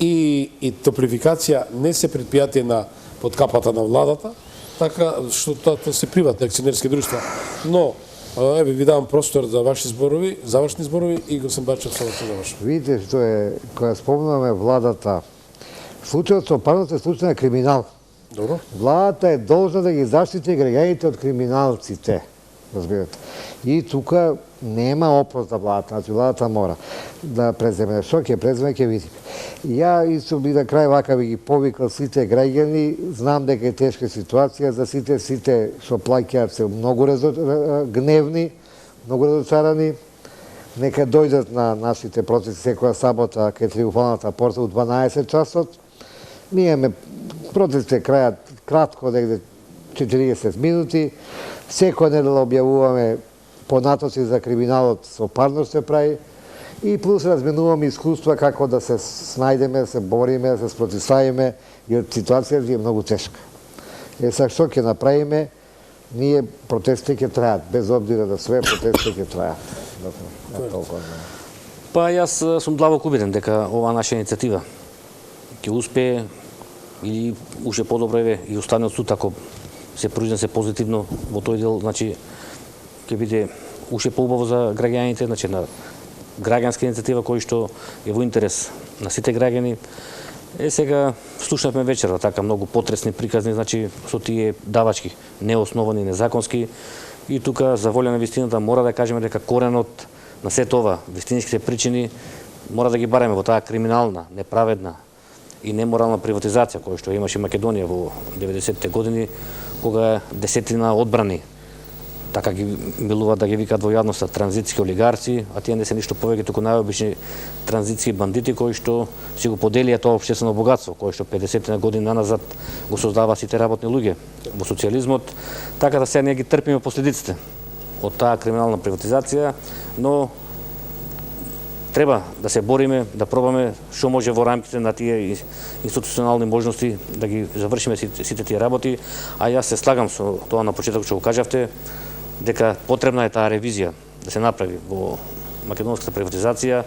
и топлификација не се предпријатие на подкапата на владата, така што тоа се приватни акционерски друштва. Но еве ви давам простор за ваши зборови, завршни зборови и го сам бачав само да завршам. Видите што е, кога спомнуваме владата, случајот со парното е случај на криминал. Добро. Владата е должна да ги заштити граѓаните од криминалците. Разбирате. И тука нема опрос за владата, значи владата мора да преземе. Што ќе преземе, ќе видиме. Ја исто би на крај вака би ги повикал сите граѓани, знам дека е тешка ситуација за сите што плаќаат се многу гневни, многу разочарани. Нека дојдат на нашите протести секоја сабота кај Триумфалната порта у 12 часот. Ние имаме протестите крајат кратко, негде 40 минути. Секоја недела објавуваме понатоци за криминалот со парно се прави и плюс разменуваме искуства како да се снајдеме, да се бориме, да се спротивставиме, jer ситуацијата е многу тешка. Сега што ќе направиме? Ние протестите ќе трајат, без обзира да све протестите ќе трајат. Па јас сум длабоко убеден дека оваа наша иницијатива ќе успее или уште подобро и останат суд ако се произнесе позитивно во тој дел, значи ќе биде уште поубаво за граѓаните, значи на граѓанска иницијатива кој што е во интерес на сите граѓани. Сега слушнавме вечера така многу потресни приказни, значи со тие давачки, неосновани, незаконски, и тука за волја на вистината мора да кажеме дека коренот на сето ова, вистинските причини, мора да ги бареме во таа криминална, неправедна и неморална приватизација која што имаше Македонија во 90-те години, кога десетина одбрани, така ги милува да ги викаат во јавноста транзитски олигарци, а тие не се ништо повеќе туку најобични транзитски бандити кои што си го поделија тоа општествено богатство, кое што 50 години назад го создава сите работни луѓе во социјализмот, така да сега ние ги трпиме последиците од таа криминална приватизација, но треба да се бориме, да пробаме што може во рамките на тие институционални можности да ги завршиме сите тие работи, а јас се слагам со тоа на почеток што го кажавте, дека потребна е таа ревизија да се направи во македонската приватизација,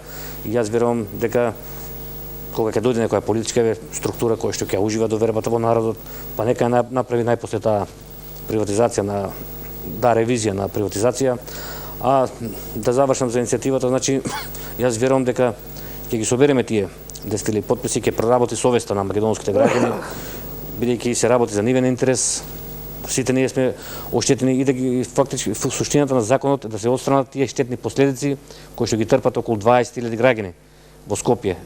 и јас верувам дека кога ќе дојде некоја политичка структура која што ќе ужива довербата во народот, па нека направи најпосле таа приватизација ревизија на приватизација. А да завршам за иницијативата, значи јас верувам дека ќе ги собереме тие 10.000 потписи, ќе проработи совеста на македонските граѓани, бидејќи се работи за нивен интерес. Сите ние сме оштетени и да ги фактички суштината на законот да се отстранат тие штетни последици кои што ги трпат околу 20.000 граѓани во Скопје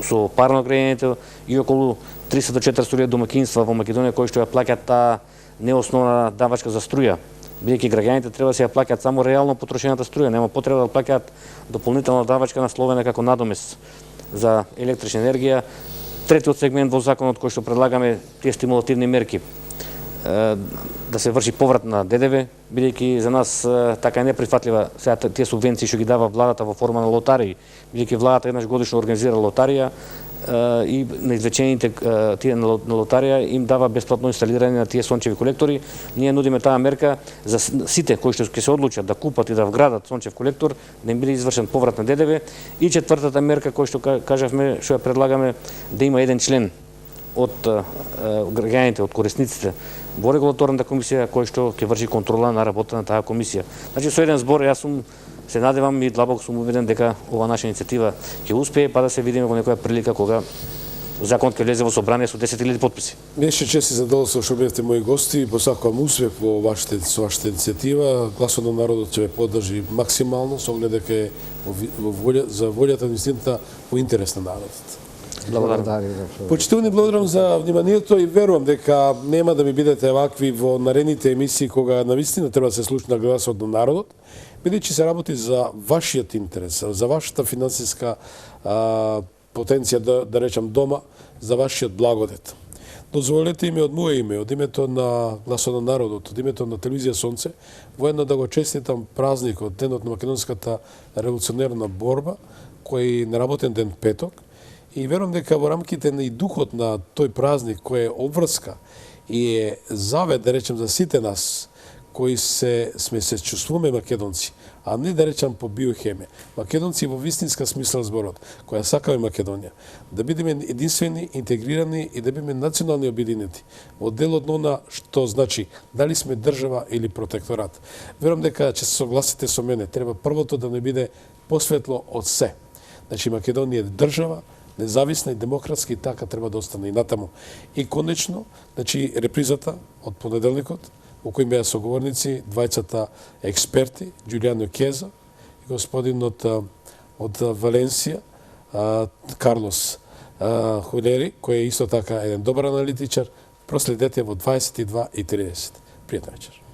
со парно грејењето и околу 300 до 400 домаќинства во Македонија кои што ја плаќаат таа неосновна давачка за струја, бидејќи граѓаните треба да се ја плаќаат само реално потрошената струја, нема потреба да плаќаат дополнителна давачка насловена како надомест за електрична енергија. Третиот сегмент во законот кој што предлагаме тие стимулативни мерки, да се врши поврат на ДДВ, бидејќи за нас така е неприфатлива сега тие субвенции што ги дава владата во форма на лотарии, бидејќи владата еднаш годишно организира лотарија, и на извлечените тие на лотарија им дава бесплатно инсталирање на тие сончеви колектори. Ние нудиме таа мерка за сите кои што ќе се одлучат да купат и да вградат сончев колектор, да им биде извршен поврат на ДДВ. И четвртата мерка која што кажавме, што ја предлагаме, да има еден член од граѓаните, од корисниците во регулаторната комисија кој што ќе врши контрола на работата на таа комисија. Значи со еден збор јас се надевам и длабоко сум убеден дека ова наша иницијатива ќе успее, па да се видиме во некоја прилика кога законот ќе влезе во собрание со 10.000 потписи. Беше чест и задоволство што бевте мои гости и посакувам успех во вашата иницијатива. Гласот на народот ќе ве поддржи максимално со оглед дека е за волјата на вистината во интерес на народот. Благодарам. Почитувани, благодарам за вниманието и верувам дека нема да ми бидете вакви во наредните емисии кога навистина треба да се слушна гласот на народот, бидејќи се работи за вашиот интерес, за вашата финансиска потенција, да речам дома, за вашиот благодет. Дозволете ми од моје име, од името на Гласот на народот, од името на телевизија Сонце, воедно да го честитам празникот, денот на македонската револуционерна борба, кој е неработен ден петок, и верувам дека во рамките на и духот на тој празник кој е обврска и е завет, да речем, за сите нас кои сме се чувствуваме македонци, а не да речам по биохемија. Македонци во вистинска смисла зборот, која сакаме Македонија, да бидеме единствени, интегрирани и да бидеме национални обединети во делот на што значи дали сме држава или протекторат. Верувам дека ќе се согласите со мене, треба првото да не биде посветло од се. Значи Македонија е држава, независна и демократска и така треба да остане и натаму. И конечно, значи репризата од понеделникот, во кој беа соговорници двајцата експерти, Џулијано Кеза и господинот од Валенсија, Карлос Хулери, кој е исто така еден добар аналитичар, проследете во 22:30. Пријатна вечер.